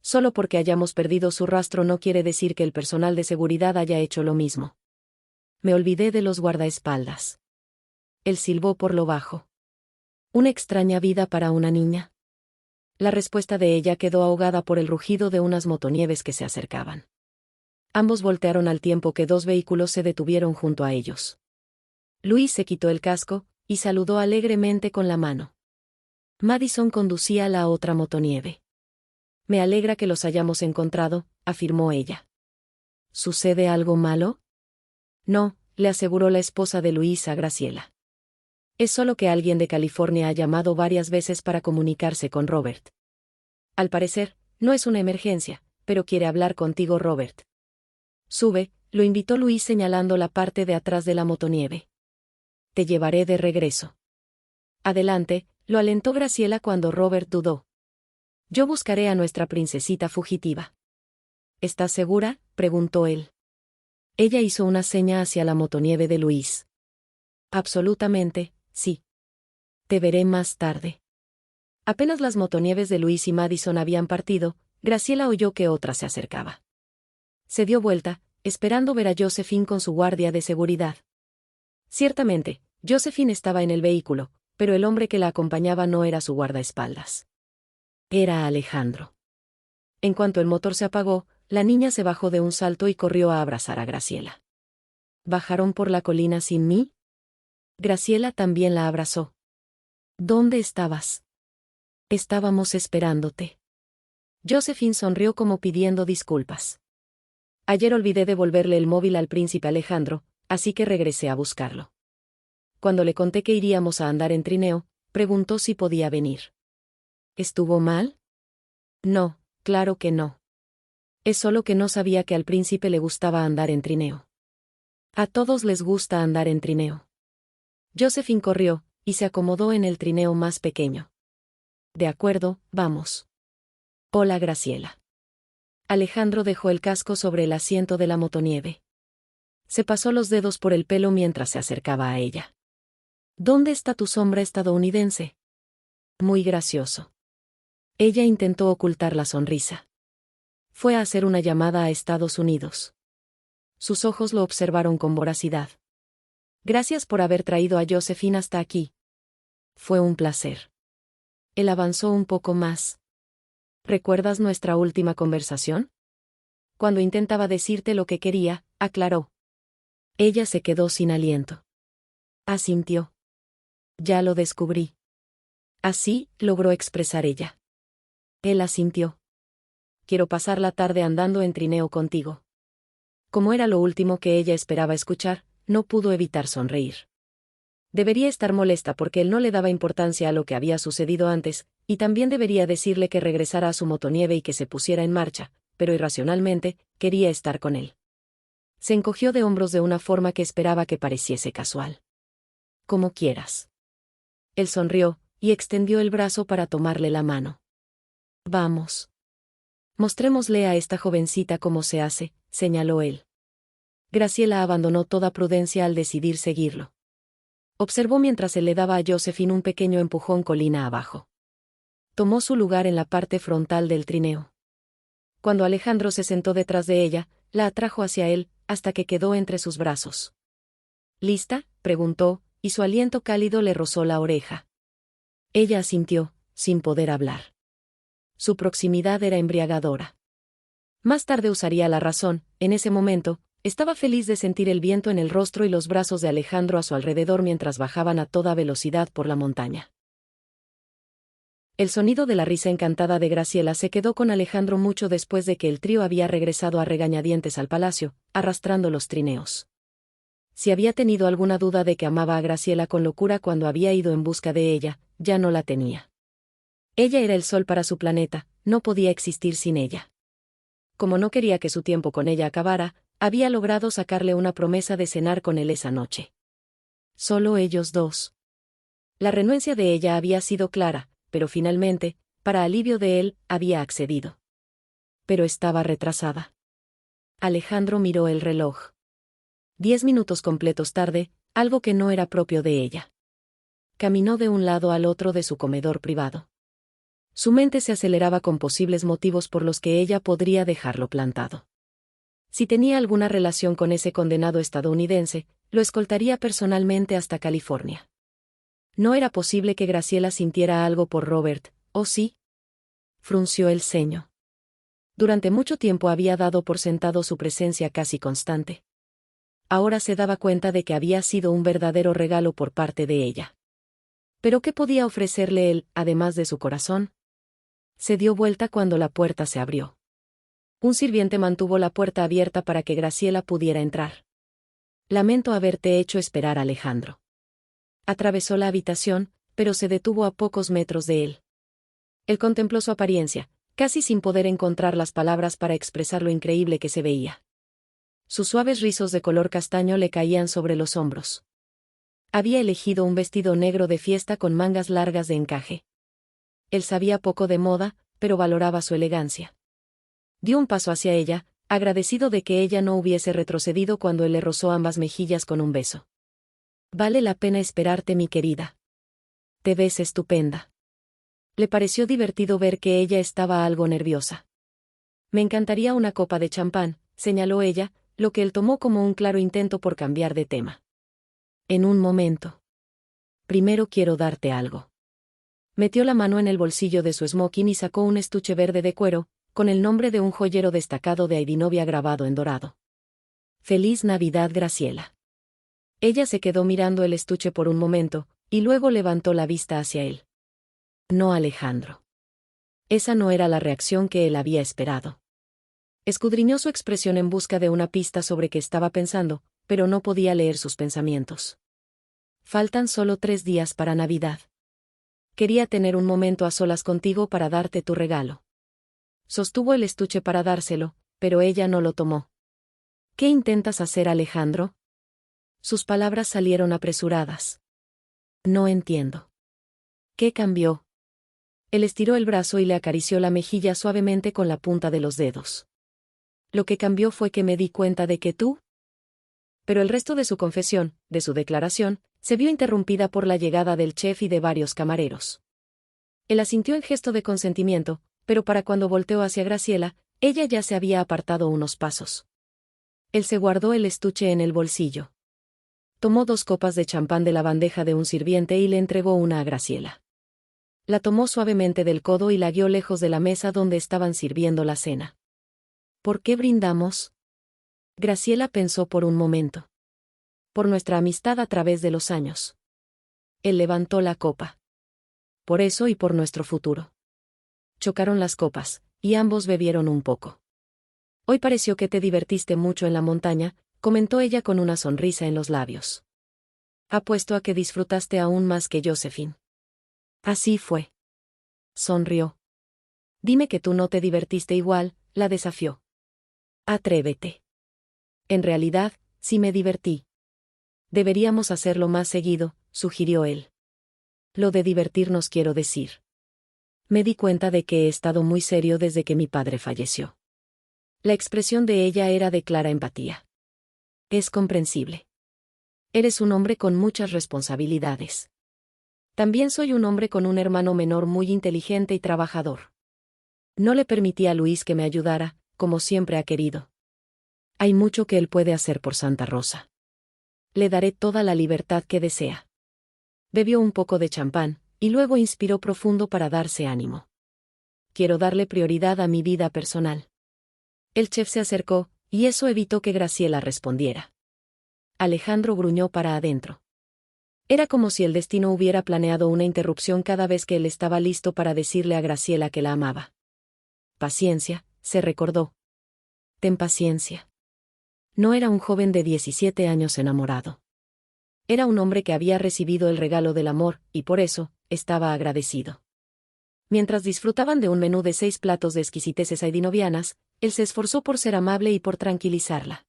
Solo porque hayamos perdido su rastro no quiere decir que el personal de seguridad haya hecho lo mismo. Me olvidé de los guardaespaldas. Él silbó por lo bajo. Una extraña vida para una niña. La respuesta de ella quedó ahogada por el rugido de unas motonieves que se acercaban. Ambos voltearon al tiempo que dos vehículos se detuvieron junto a ellos. Luis se quitó el casco y saludó alegremente con la mano. Madison conducía la otra motonieve. Me alegra que los hayamos encontrado, afirmó ella. ¿Sucede algo malo? No, le aseguró la esposa de Luis a Graciela. Es solo que alguien de California ha llamado varias veces para comunicarse con Robert. Al parecer, no es una emergencia, pero quiere hablar contigo Robert. Sube, lo invitó Luis señalando la parte de atrás de la motonieve. Te llevaré de regreso. Adelante, lo alentó Graciela cuando Robert dudó. Yo buscaré a nuestra princesita fugitiva. ¿Estás segura?, preguntó él. Ella hizo una seña hacia la motonieve de Luis. Absolutamente, sí. Te veré más tarde. Apenas las motonieves de Luis y Madison habían partido, Graciela oyó que otra se acercaba. Se dio vuelta, esperando ver a Josephine con su guardia de seguridad. Ciertamente, Josephine estaba en el vehículo, pero el hombre que la acompañaba no era su guardaespaldas. Era Alejandro. En cuanto el motor se apagó, la niña se bajó de un salto y corrió a abrazar a Graciela. ¿Bajaron por la colina sin mí? Graciela también la abrazó. ¿Dónde estabas? Estábamos esperándote. Josephine sonrió como pidiendo disculpas. Ayer olvidé devolverle el móvil al príncipe Alejandro, así que regresé a buscarlo. Cuando le conté que iríamos a andar en trineo, preguntó si podía venir. ¿Estuvo mal? No, claro que no. Es solo que no sabía que al príncipe le gustaba andar en trineo. A todos les gusta andar en trineo. Josephine corrió, y se acomodó en el trineo más pequeño. De acuerdo, vamos. Hola Graciela. Alejandro dejó el casco sobre el asiento de la motonieve. Se pasó los dedos por el pelo mientras se acercaba a ella. ¿Dónde está tu sombra estadounidense? Muy gracioso. Ella intentó ocultar la sonrisa. Fue a hacer una llamada a Estados Unidos. Sus ojos lo observaron con voracidad. Gracias por haber traído a Josephine hasta aquí. Fue un placer. Él avanzó un poco más. ¿Recuerdas nuestra última conversación? Cuando intentaba decirte lo que quería, aclaró. Ella se quedó sin aliento. Asintió. Ya lo descubrí. Así, logró expresar ella. Él asintió. Quiero pasar la tarde andando en trineo contigo. Como era lo último que ella esperaba escuchar, no pudo evitar sonreír. Debería estar molesta porque él no le daba importancia a lo que había sucedido antes, y también debería decirle que regresara a su motonieve y que se pusiera en marcha, pero irracionalmente, quería estar con él. Se encogió de hombros de una forma que esperaba que pareciese casual. Como quieras. Él sonrió, y extendió el brazo para tomarle la mano. Vamos. Mostrémosle a esta jovencita cómo se hace, señaló él. Graciela abandonó toda prudencia al decidir seguirlo. Observó mientras él le daba a Josephine un pequeño empujón colina abajo. Tomó su lugar en la parte frontal del trineo. Cuando Alejandro se sentó detrás de ella, la atrajo hacia él, hasta que quedó entre sus brazos. ¿Lista?, preguntó, y su aliento cálido le rozó la oreja. Ella asintió, sin poder hablar. Su proximidad era embriagadora. Más tarde usaría la razón, en ese momento, estaba feliz de sentir el viento en el rostro y los brazos de Alejandro a su alrededor mientras bajaban a toda velocidad por la montaña. El sonido de la risa encantada de Graciela se quedó con Alejandro mucho después de que el trío había regresado a regañadientes al palacio, arrastrando los trineos. Si había tenido alguna duda de que amaba a Graciela con locura cuando había ido en busca de ella, ya no la tenía. Ella era el sol para su planeta, no podía existir sin ella. Como no quería que su tiempo con ella acabara, había logrado sacarle una promesa de cenar con él esa noche. Solo ellos dos. La renuencia de ella había sido clara, pero finalmente, para alivio de él, había accedido. Pero estaba retrasada. Alejandro miró el reloj. 10 minutos completos tarde, algo que no era propio de ella. Caminó de un lado al otro de su comedor privado. Su mente se aceleraba con posibles motivos por los que ella podría dejarlo plantado. Si tenía alguna relación con ese condenado estadounidense, lo escoltaría personalmente hasta California. No era posible que Graciela sintiera algo por Robert, ¿o sí? Frunció el ceño. Durante mucho tiempo había dado por sentado su presencia casi constante. Ahora se daba cuenta de que había sido un verdadero regalo por parte de ella. ¿Pero qué podía ofrecerle él, además de su corazón? Se dio vuelta cuando la puerta se abrió. Un sirviente mantuvo la puerta abierta para que Graciela pudiera entrar. Lamento haberte hecho esperar, Alejandro. Atravesó la habitación, pero se detuvo a pocos metros de él. Él contempló su apariencia, casi sin poder encontrar las palabras para expresar lo increíble que se veía. Sus suaves rizos de color castaño le caían sobre los hombros. Había elegido un vestido negro de fiesta con mangas largas de encaje. Él sabía poco de moda, pero valoraba su elegancia. Dio un paso hacia ella, agradecido de que ella no hubiese retrocedido cuando él le rozó ambas mejillas con un beso. Vale la pena esperarte, mi querida. Te ves estupenda. Le pareció divertido ver que ella estaba algo nerviosa. Me encantaría una copa de champán, señaló ella, lo que él tomó como un claro intento por cambiar de tema. En un momento. Primero quiero darte algo. Metió la mano en el bolsillo de su smoking y sacó un estuche verde de cuero, con el nombre de un joyero destacado de Aidinovia grabado en dorado. Feliz Navidad, Graciela. Ella se quedó mirando el estuche por un momento, y luego levantó la vista hacia él. No, Alejandro. Esa no era la reacción que él había esperado. Escudriñó su expresión en busca de una pista sobre qué estaba pensando, pero no podía leer sus pensamientos. Faltan solo 3 días para Navidad. Quería tener un momento a solas contigo para darte tu regalo. Sostuvo el estuche para dárselo, pero ella no lo tomó. ¿Qué intentas hacer, Alejandro? Sus palabras salieron apresuradas. No entiendo. ¿Qué cambió? Él estiró el brazo y le acarició la mejilla suavemente con la punta de los dedos. Lo que cambió fue que me di cuenta de que tú... Pero el resto de su confesión, de su declaración, se vio interrumpida por la llegada del chef y de varios camareros. Él asintió en gesto de consentimiento, pero para cuando volteó hacia Graciela, ella ya se había apartado unos pasos. Él se guardó el estuche en el bolsillo. Tomó 2 copas de champán de la bandeja de un sirviente y le entregó una a Graciela. La tomó suavemente del codo y la guió lejos de la mesa donde estaban sirviendo la cena. ¿Por qué brindamos? Graciela pensó por un momento. Por nuestra amistad a través de los años. Él levantó la copa. Por eso y por nuestro futuro. Chocaron las copas, y ambos bebieron un poco. Hoy pareció que te divertiste mucho en la montaña, comentó ella con una sonrisa en los labios. Apuesto a que disfrutaste aún más que Josephine. Así fue. Sonrió. Dime que tú no te divertiste igual, la desafió. Atrévete. En realidad, sí me divertí. Deberíamos hacerlo más seguido, sugirió él. Lo de divertirnos quiero decir. Me di cuenta de que he estado muy serio desde que mi padre falleció. La expresión de ella era de clara empatía. Es comprensible. Eres un hombre con muchas responsabilidades. También soy un hombre con un hermano menor muy inteligente y trabajador. No le permití a Luis que me ayudara, como siempre ha querido. Hay mucho que él puede hacer por Santa Rosa. Le daré toda la libertad que desea. Bebió un poco de champán, y luego inspiró profundo para darse ánimo. Quiero darle prioridad a mi vida personal. El chef se acercó, y eso evitó que Graciela respondiera. Alejandro gruñó para adentro. Era como si el destino hubiera planeado una interrupción cada vez que él estaba listo para decirle a Graciela que la amaba. Paciencia, se recordó. Ten paciencia. No era un joven de 17 años enamorado. Era un hombre que había recibido el regalo del amor, y por eso, estaba agradecido. Mientras disfrutaban de un menú de 6 platos de exquisiteces aidinovianas, él se esforzó por ser amable y por tranquilizarla.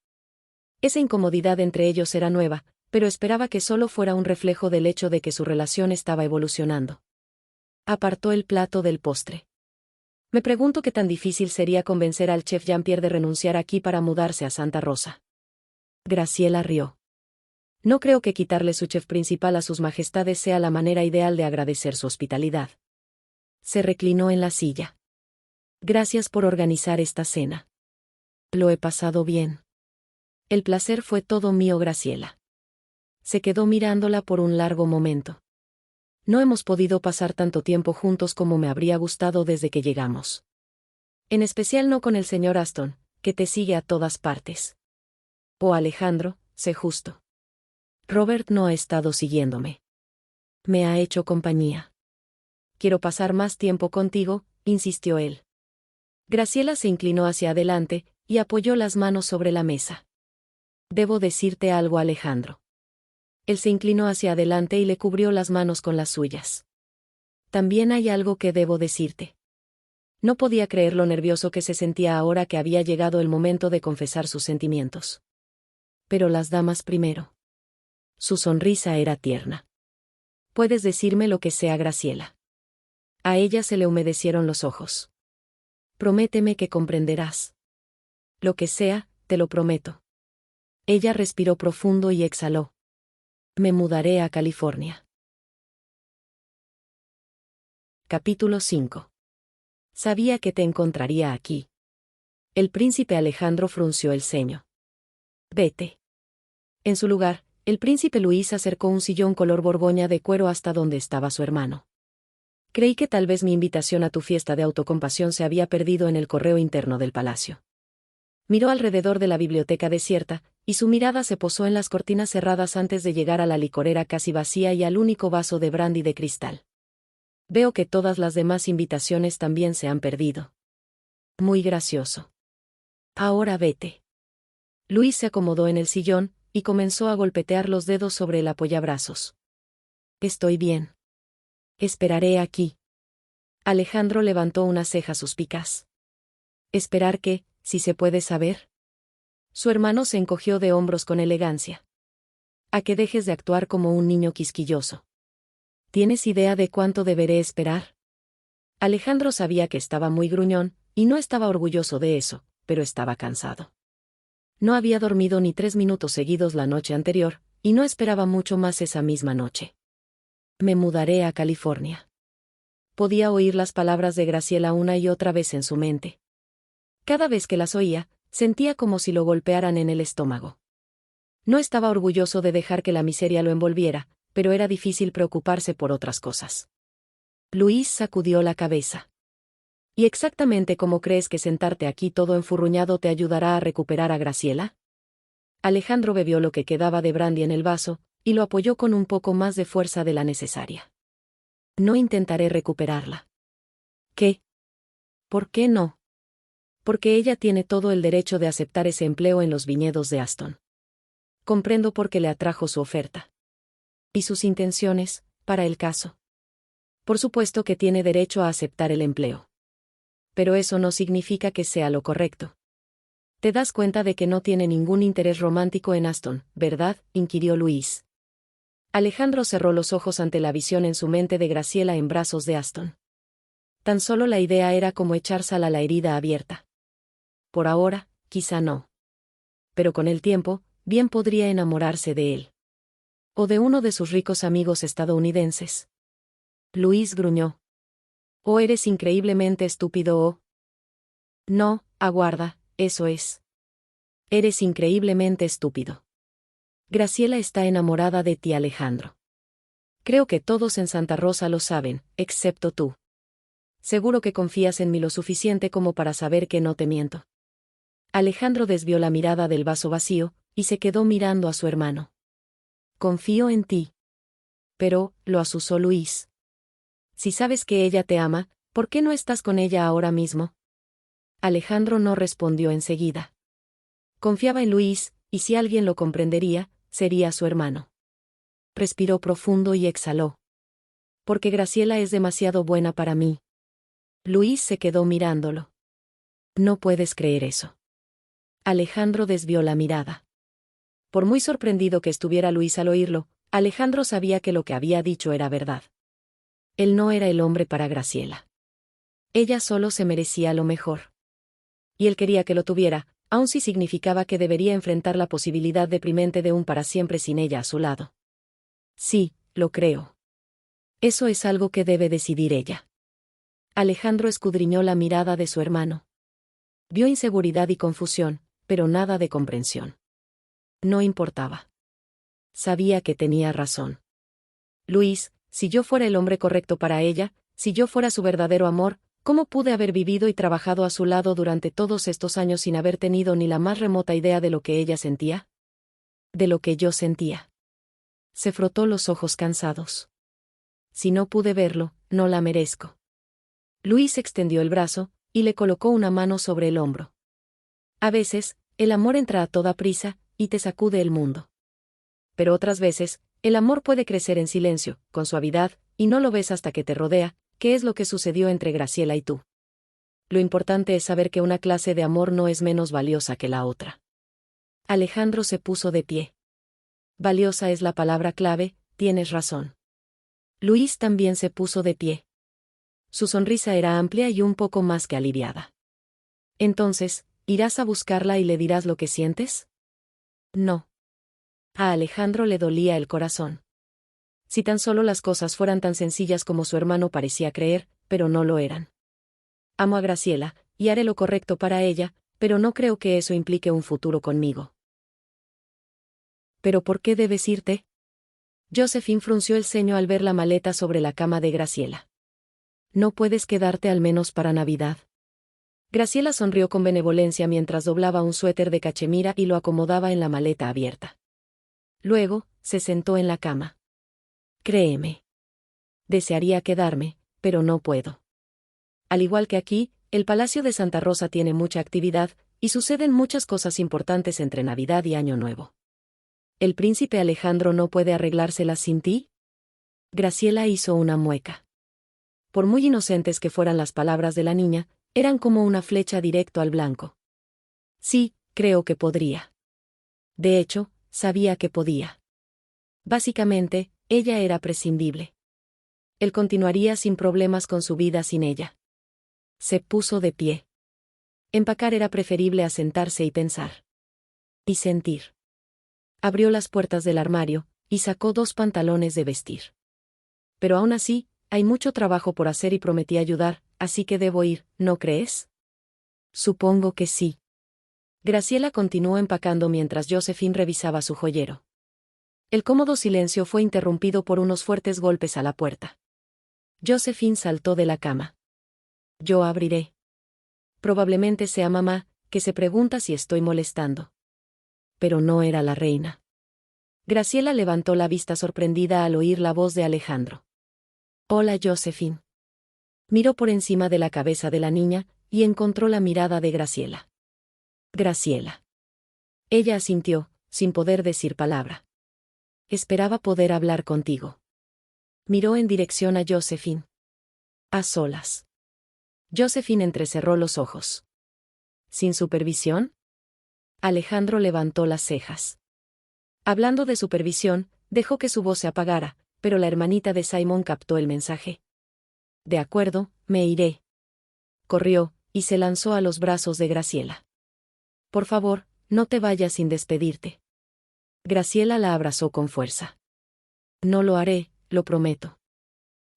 Esa incomodidad entre ellos era nueva, pero esperaba que solo fuera un reflejo del hecho de que su relación estaba evolucionando. Apartó el plato del postre. Me pregunto qué tan difícil sería convencer al chef Jean-Pierre de renunciar aquí para mudarse a Santa Rosa. Graciela rió. No creo que quitarle su chef principal a sus majestades sea la manera ideal de agradecer su hospitalidad. Se reclinó en la silla. Gracias por organizar esta cena. Lo he pasado bien. El placer fue todo mío, Graciela. Se quedó mirándola por un largo momento. No hemos podido pasar tanto tiempo juntos como me habría gustado desde que llegamos. En especial no con el señor Aston, que te sigue a todas partes. Oh Alejandro, sé justo. Robert no ha estado siguiéndome. Me ha hecho compañía. Quiero pasar más tiempo contigo, insistió él. Graciela se inclinó hacia adelante y apoyó las manos sobre la mesa. Debo decirte algo, Alejandro. Él se inclinó hacia adelante y le cubrió las manos con las suyas. También hay algo que debo decirte. No podía creer lo nervioso que se sentía ahora que había llegado el momento de confesar sus sentimientos. Pero las damas primero. Su sonrisa era tierna. Puedes decirme lo que sea, Graciela. A ella se le humedecieron los ojos. Prométeme que comprenderás. Lo que sea, te lo prometo. Ella respiró profundo y exhaló. Me mudaré a California. Capítulo 5. Sabía que te encontraría aquí. El príncipe Alejandro frunció el ceño. Vete. En su lugar, el príncipe Luis acercó un sillón color borgoña de cuero hasta donde estaba su hermano. Creí que tal vez mi invitación a tu fiesta de autocompasión se había perdido en el correo interno del palacio. Miró alrededor de la biblioteca desierta, y su mirada se posó en las cortinas cerradas antes de llegar a la licorera casi vacía y al único vaso de brandy de cristal. Veo que todas las demás invitaciones también se han perdido. Muy gracioso. Ahora vete. Luis se acomodó en el sillón, y comenzó a golpetear los dedos sobre el apoyabrazos. Estoy bien. Esperaré aquí. Alejandro levantó una ceja suspicaz. ¿Esperar qué, si se puede saber? Su hermano se encogió de hombros con elegancia. A que dejes de actuar como un niño quisquilloso. ¿Tienes idea de cuánto deberé esperar? Alejandro sabía que estaba muy gruñón, y no estaba orgulloso de eso, pero estaba cansado. No había dormido ni 3 minutos seguidos la noche anterior, y no esperaba mucho más esa misma noche. Me mudaré a California. Podía oír las palabras de Graciela una y otra vez en su mente. Cada vez que las oía, sentía como si lo golpearan en el estómago. No estaba orgulloso de dejar que la miseria lo envolviera, pero era difícil preocuparse por otras cosas. Luis sacudió la cabeza. ¿Y exactamente cómo crees que sentarte aquí todo enfurruñado te ayudará a recuperar a Graciela? Alejandro bebió lo que quedaba de brandy en el vaso, y lo apoyó con un poco más de fuerza de la necesaria. No intentaré recuperarla. ¿Qué? ¿Por qué no? Porque ella tiene todo el derecho de aceptar ese empleo en los viñedos de Aston. Comprendo por qué le atrajo su oferta. ¿Y sus intenciones, para el caso? Por supuesto que tiene derecho a aceptar el empleo. Pero eso no significa que sea lo correcto. Te das cuenta de que no tiene ningún interés romántico en Aston, ¿verdad?, inquirió Luis. Alejandro cerró los ojos ante la visión en su mente de Graciela en brazos de Aston. Tan solo la idea era como echar sal a la herida abierta. Por ahora, quizá no. Pero con el tiempo, bien podría enamorarse de él. O de uno de sus ricos amigos estadounidenses. Luis gruñó. ¿O eres increíblemente estúpido o? No, aguarda, eso es. Eres increíblemente estúpido. Graciela está enamorada de ti, Alejandro. Creo que todos en Santa Rosa lo saben, excepto tú. Seguro que confías en mí lo suficiente como para saber que no te miento. Alejandro desvió la mirada del vaso vacío, y se quedó mirando a su hermano. Confío en ti. Pero, lo azuzó Luis. Si sabes que ella te ama, ¿por qué no estás con ella ahora mismo? Alejandro no respondió enseguida. Confiaba en Luis, y si alguien lo comprendería, sería su hermano. Respiró profundo y exhaló. Porque Graciela es demasiado buena para mí. Luis se quedó mirándolo. No puedes creer eso. Alejandro desvió la mirada. Por muy sorprendido que estuviera Luis al oírlo, Alejandro sabía que lo que había dicho era verdad. Él no era el hombre para Graciela. Ella solo se merecía lo mejor. Y él quería que lo tuviera, aun si significaba que debería enfrentar la posibilidad deprimente de un para siempre sin ella a su lado. Sí, lo creo. Eso es algo que debe decidir ella. Alejandro escudriñó la mirada de su hermano. Vio inseguridad y confusión, pero nada de comprensión. No importaba. Sabía que tenía razón. Luis, Si yo fuera el hombre correcto para ella, si yo fuera su verdadero amor, ¿cómo pude haber vivido y trabajado a su lado durante todos estos años sin haber tenido ni la más remota idea de lo que ella sentía? De lo que yo sentía. Se frotó los ojos cansados. Si no pude verlo, no la merezco. Luis extendió el brazo, y le colocó una mano sobre el hombro. A veces, el amor entra a toda prisa, y te sacude el mundo. Pero otras veces, el amor puede crecer en silencio, con suavidad, y no lo ves hasta que te rodea, que es lo que sucedió entre Graciela y tú. Lo importante es saber que una clase de amor no es menos valiosa que la otra. Alejandro se puso de pie. Valiosa es la palabra clave, tienes razón. Luis también se puso de pie. Su sonrisa era amplia y un poco más que aliviada. Entonces, ¿irás a buscarla y le dirás lo que sientes? No. A Alejandro le dolía el corazón. Si tan solo las cosas fueran tan sencillas como su hermano parecía creer, pero no lo eran. Amo a Graciela, y haré lo correcto para ella, pero no creo que eso implique un futuro conmigo. ¿Pero por qué debes irte? Josephine frunció el ceño al ver la maleta sobre la cama de Graciela. ¿No puedes quedarte al menos para Navidad? Graciela sonrió con benevolencia mientras doblaba un suéter de cachemira y lo acomodaba en la maleta abierta. Luego, se sentó en la cama. Créeme. Desearía quedarme, pero no puedo. Al igual que aquí, el Palacio de Santa Rosa tiene mucha actividad, y suceden muchas cosas importantes entre Navidad y Año Nuevo. ¿El príncipe Alejandro no puede arreglárselas sin ti? Graciela hizo una mueca. Por muy inocentes que fueran las palabras de la niña, eran como una flecha directo al blanco. Sí, creo que podría. De hecho, sabía que podía. Básicamente, ella era prescindible. Él continuaría sin problemas con su vida sin ella. Se puso de pie. Empacar era preferible a sentarse y pensar. Y sentir. Abrió las puertas del armario, y sacó 2 pantalones de vestir. Pero aún así, hay mucho trabajo por hacer y prometí ayudar, así que debo ir, ¿no crees? Supongo que sí. Graciela continuó empacando mientras Josephine revisaba su joyero. El cómodo silencio fue interrumpido por unos fuertes golpes a la puerta. Josephine saltó de la cama. Yo abriré. Probablemente sea mamá, que se pregunta si estoy molestando. Pero no era la reina. Graciela levantó la vista sorprendida al oír la voz de Alejandro. Hola, Josephine. Miró por encima de la cabeza de la niña, y encontró la mirada de Graciela. Graciela. Ella asintió, sin poder decir palabra. Esperaba poder hablar contigo. Miró en dirección a Josephine. A solas. Josephine entrecerró los ojos. ¿Sin supervisión? Alejandro levantó las cejas. Hablando de supervisión, dejó que su voz se apagara, pero la hermanita de Simon captó el mensaje. De acuerdo, me iré. Corrió, y se lanzó a los brazos de Graciela. Por favor, no te vayas sin despedirte. Graciela la abrazó con fuerza. No lo haré, lo prometo.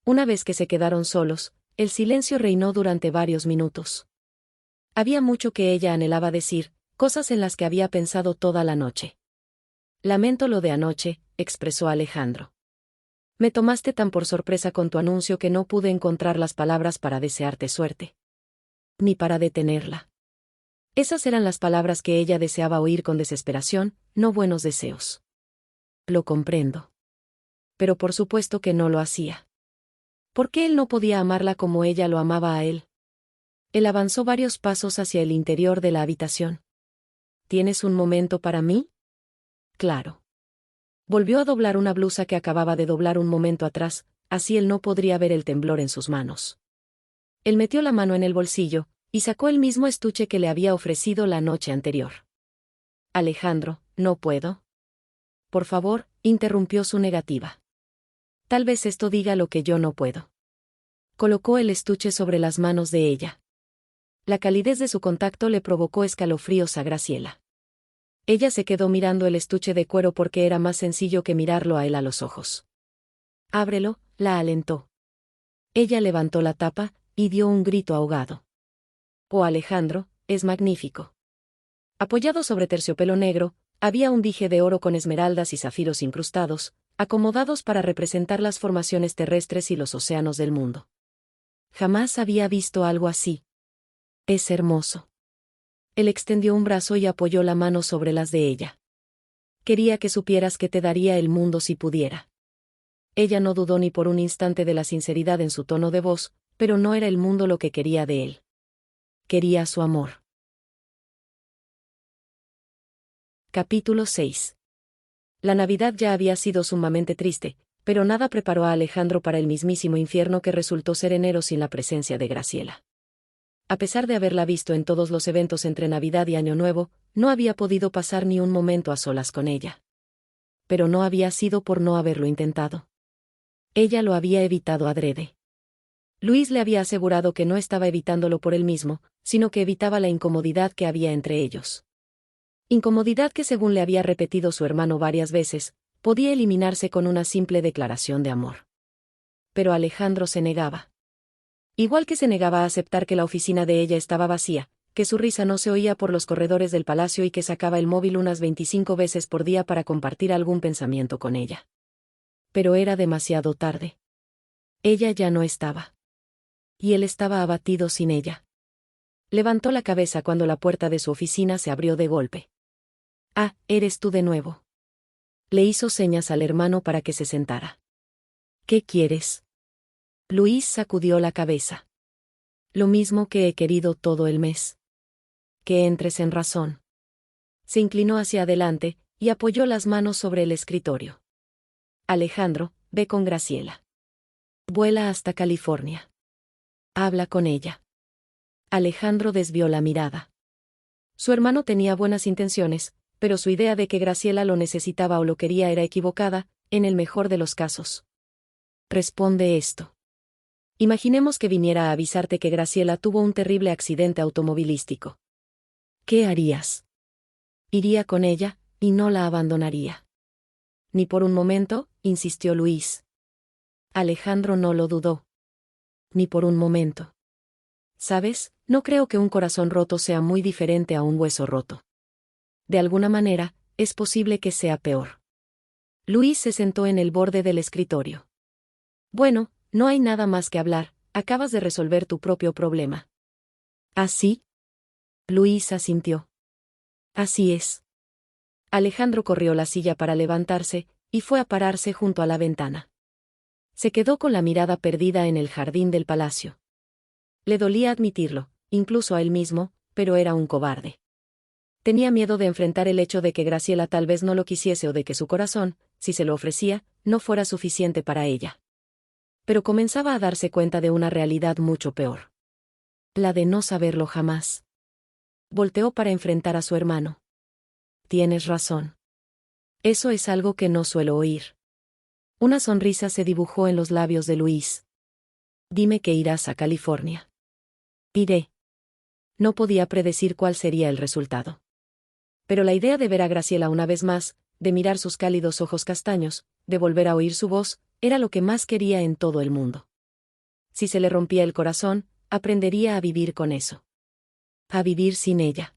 Una vez que se quedaron solos, el silencio reinó durante varios minutos. Había mucho que ella anhelaba decir, cosas en las que había pensado toda la noche. Lamento lo de anoche, expresó Alejandro. Me tomaste tan por sorpresa con tu anuncio que no pude encontrar las palabras para desearte suerte. Ni para detenerla. Esas eran las palabras que ella deseaba oír con desesperación, no buenos deseos. Lo comprendo. Pero por supuesto que no lo hacía. ¿Por qué él no podía amarla como ella lo amaba a él? Él avanzó varios pasos hacia el interior de la habitación. ¿Tienes un momento para mí? Claro. Volvió a doblar una blusa que acababa de doblar un momento atrás, así él no podría ver el temblor en sus manos. Él metió la mano en el bolsillo, y sacó el mismo estuche que le había ofrecido la noche anterior. Alejandro, ¿no puedo? Por favor, interrumpió su negativa. Tal vez esto diga lo que yo no puedo. Colocó el estuche sobre las manos de ella. La calidez de su contacto le provocó escalofríos a Graciela. Ella se quedó mirando el estuche de cuero porque era más sencillo que mirarlo a él a los ojos. Ábrelo, la alentó. Ella levantó la tapa, y dio un grito ahogado. Oh, Alejandro, es magnífico. Apoyado sobre terciopelo negro, había un dije de oro con esmeraldas y zafiros incrustados, acomodados para representar las formaciones terrestres y los océanos del mundo. Jamás había visto algo así. Es hermoso. Él extendió un brazo y apoyó la mano sobre las de ella. Quería que supieras que te daría el mundo si pudiera. Ella no dudó ni por un instante de la sinceridad en su tono de voz, pero no era el mundo lo que quería de él. Quería su amor. Capítulo 6. La Navidad ya había sido sumamente triste, pero nada preparó a Alejandro para el mismísimo infierno que resultó ser enero sin la presencia de Graciela. A pesar de haberla visto en todos los eventos entre Navidad y Año Nuevo, no había podido pasar ni un momento a solas con ella. Pero no había sido por no haberlo intentado. Ella lo había evitado adrede. Luis le había asegurado que no estaba evitándolo por él mismo, sino que evitaba la incomodidad que había entre ellos. Incomodidad que, según le había repetido su hermano varias veces, podía eliminarse con una simple declaración de amor. Pero Alejandro se negaba. Igual que se negaba a aceptar que la oficina de ella estaba vacía, que su risa no se oía por los corredores del palacio y que sacaba el móvil unas 25 veces por día para compartir algún pensamiento con ella. Pero era demasiado tarde. Ella ya no estaba. Y él estaba abatido sin ella. Levantó la cabeza cuando la puerta de su oficina se abrió de golpe. «Ah, eres tú de nuevo». Le hizo señas al hermano para que se sentara. «¿Qué quieres?» Luis sacudió la cabeza. «Lo mismo que he querido todo el mes. Que entres en razón». Se inclinó hacia adelante y apoyó las manos sobre el escritorio. «Alejandro, ve con Graciela. Vuela hasta California. Habla con ella». Alejandro desvió la mirada. Su hermano tenía buenas intenciones, pero su idea de que Graciela lo necesitaba o lo quería era equivocada, en el mejor de los casos. «Responde esto. Imaginemos que viniera a avisarte que Graciela tuvo un terrible accidente automovilístico. ¿Qué harías?» «Iría con ella, y no la abandonaría». «Ni por un momento», insistió Luis. Alejandro no lo dudó. «Ni por un momento. ¿Sabes? No creo que un corazón roto sea muy diferente a un hueso roto. De alguna manera, es posible que sea peor». Luis se sentó en el borde del escritorio. «Bueno, no hay nada más que hablar, acabas de resolver tu propio problema». ¿Ah, sí? Luis asintió. «Así es». Alejandro corrió la silla para levantarse, y fue a pararse junto a la ventana. Se quedó con la mirada perdida en el jardín del palacio. Le dolía admitirlo, incluso a él mismo, pero era un cobarde. Tenía miedo de enfrentar el hecho de que Graciela tal vez no lo quisiese o de que su corazón, si se lo ofrecía, no fuera suficiente para ella. Pero comenzaba a darse cuenta de una realidad mucho peor. La de no saberlo jamás. Volteó para enfrentar a su hermano. «Tienes razón. Eso es algo que no suelo oír». Una sonrisa se dibujó en los labios de Luis. «Dime que irás a California». «Iré». No podía predecir cuál sería el resultado. Pero la idea de ver a Graciela una vez más, de mirar sus cálidos ojos castaños, de volver a oír su voz, era lo que más quería en todo el mundo. Si se le rompía el corazón, aprendería a vivir con eso. A vivir sin ella.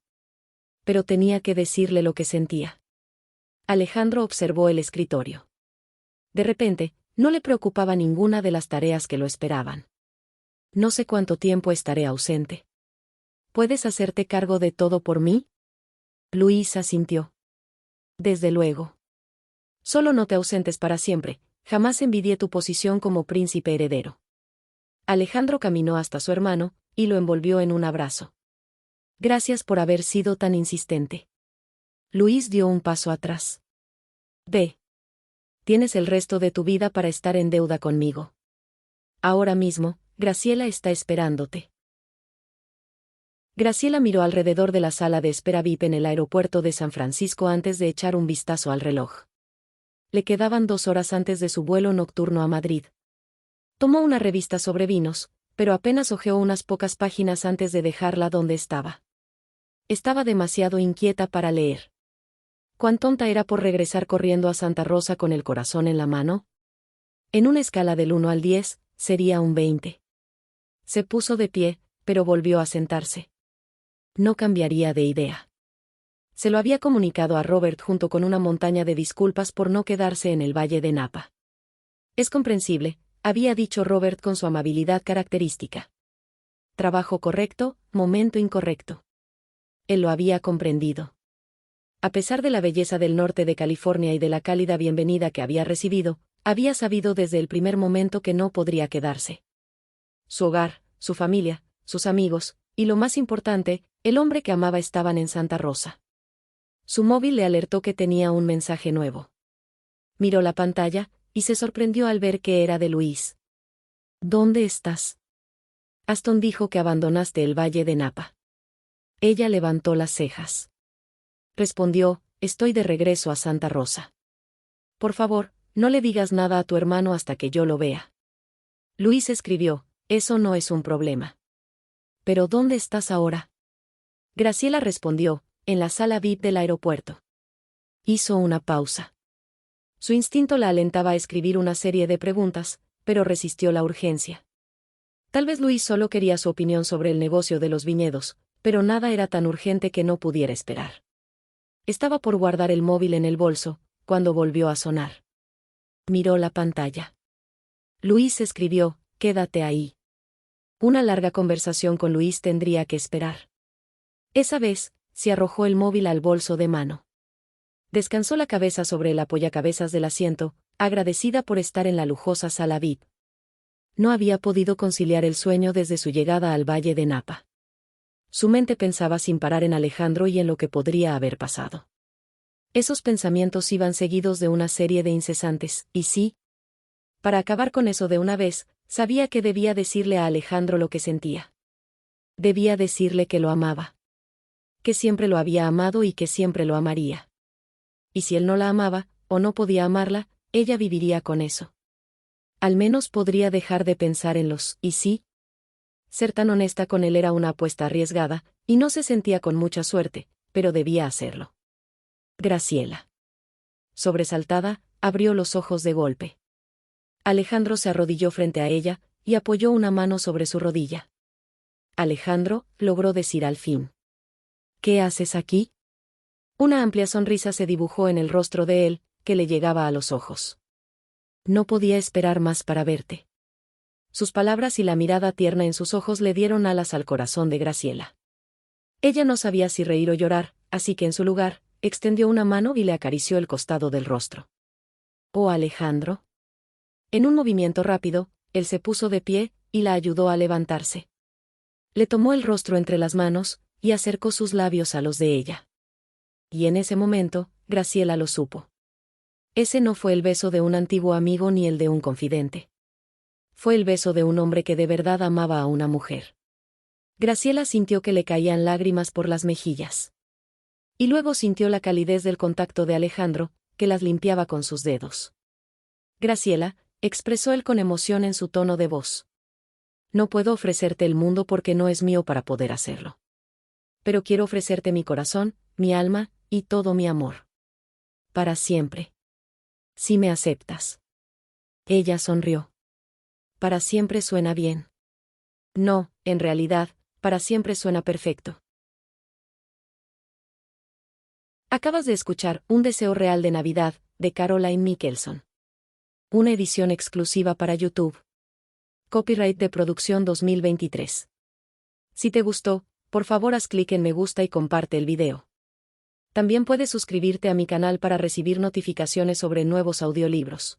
Pero tenía que decirle lo que sentía. Alejandro observó el escritorio. De repente, no le preocupaba ninguna de las tareas que lo esperaban. «No sé cuánto tiempo estaré ausente. ¿Puedes hacerte cargo de todo por mí?» Luis asintió. «Desde luego. Solo no te ausentes para siempre, jamás envidié tu posición como príncipe heredero». Alejandro caminó hasta su hermano, y lo envolvió en un abrazo. «Gracias por haber sido tan insistente». Luis dio un paso atrás. «Ve. Tienes el resto de tu vida para estar en deuda conmigo. Ahora mismo, Graciela está esperándote». Graciela miró alrededor de la sala de espera VIP en el aeropuerto de San Francisco antes de echar un vistazo al reloj. Le quedaban 2 horas antes de su vuelo nocturno a Madrid. Tomó una revista sobre vinos, pero apenas hojeó unas pocas páginas antes de dejarla donde estaba. Estaba demasiado inquieta para leer. ¿Cuán tonta era por regresar corriendo a Santa Rosa con el corazón en la mano? En una escala del 1 al 10, sería un 20. Se puso de pie, pero volvió a sentarse. No cambiaría de idea. Se lo había comunicado a Robert junto con una montaña de disculpas por no quedarse en el Valle de Napa. Es comprensible, había dicho Robert con su amabilidad característica. Trabajo correcto, momento incorrecto. Él lo había comprendido. A pesar de la belleza del norte de California y de la cálida bienvenida que había recibido, había sabido desde el primer momento que no podría quedarse. Su hogar, su familia, sus amigos, y lo más importante, el hombre que amaba estaban en Santa Rosa. Su móvil le alertó que tenía un mensaje nuevo. Miró la pantalla, y se sorprendió al ver que era de Luis. ¿Dónde estás? Aston dijo que abandonaste el Valle de Napa. Ella levantó las cejas. Respondió, estoy de regreso a Santa Rosa. Por favor, no le digas nada a tu hermano hasta que yo lo vea. Luis escribió, eso no es un problema. ¿Pero dónde estás ahora? Graciela respondió, en la sala VIP del aeropuerto. Hizo una pausa. Su instinto la alentaba a escribir una serie de preguntas, pero resistió la urgencia. Tal vez Luis solo quería su opinión sobre el negocio de los viñedos, pero nada era tan urgente que no pudiera esperar. Estaba por guardar el móvil en el bolso, cuando volvió a sonar. Miró la pantalla. Luis escribió, quédate ahí. Una larga conversación con Luis tendría que esperar. Esa vez, se arrojó el móvil al bolso de mano. Descansó la cabeza sobre el apoyacabezas del asiento, agradecida por estar en la lujosa sala VIP. No había podido conciliar el sueño desde su llegada al Valle de Napa. Su mente pensaba sin parar en Alejandro y en lo que podría haber pasado. Esos pensamientos iban seguidos de una serie de incesantes, ¿y sí? Para acabar con eso de una vez, sabía que debía decirle a Alejandro lo que sentía. Debía decirle que lo amaba. Que siempre lo había amado y que siempre lo amaría. Y si él no la amaba, o no podía amarla, ella viviría con eso. Al menos podría dejar de pensar en los ¿y sí? Ser tan honesta con él era una apuesta arriesgada, y no se sentía con mucha suerte, pero debía hacerlo. Graciela. Sobresaltada, abrió los ojos de golpe. Alejandro se arrodilló frente a ella, y apoyó una mano sobre su rodilla. Alejandro, logró decir al fin. ¿Qué haces aquí? Una amplia sonrisa se dibujó en el rostro de él, que le llegaba a los ojos. No podía esperar más para verte. Sus palabras y la mirada tierna en sus ojos le dieron alas al corazón de Graciela. Ella no sabía si reír o llorar, así que en su lugar, extendió una mano y le acarició el costado del rostro. «Oh, Alejandro». En un movimiento rápido, él se puso de pie, y la ayudó a levantarse. Le tomó el rostro entre las manos, y acercó sus labios a los de ella. Y en ese momento, Graciela lo supo. Ese no fue el beso de un antiguo amigo ni el de un confidente. Fue el beso de un hombre que de verdad amaba a una mujer. Graciela sintió que le caían lágrimas por las mejillas. Y luego sintió la calidez del contacto de Alejandro, que las limpiaba con sus dedos. Graciela, expresó él con emoción en su tono de voz. No puedo ofrecerte el mundo porque no es mío para poder hacerlo. Pero quiero ofrecerte mi corazón, mi alma, y todo mi amor. Para siempre. Si me aceptas. Ella sonrió. Para siempre suena bien. No, en realidad, para siempre suena perfecto. Acabas de escuchar Un deseo real de Navidad, de Caroline Michelson. Una edición exclusiva para YouTube. Copyright de producción 2023. Si te gustó, por favor haz clic en me gusta y comparte el video. También puedes suscribirte a mi canal para recibir notificaciones sobre nuevos audiolibros.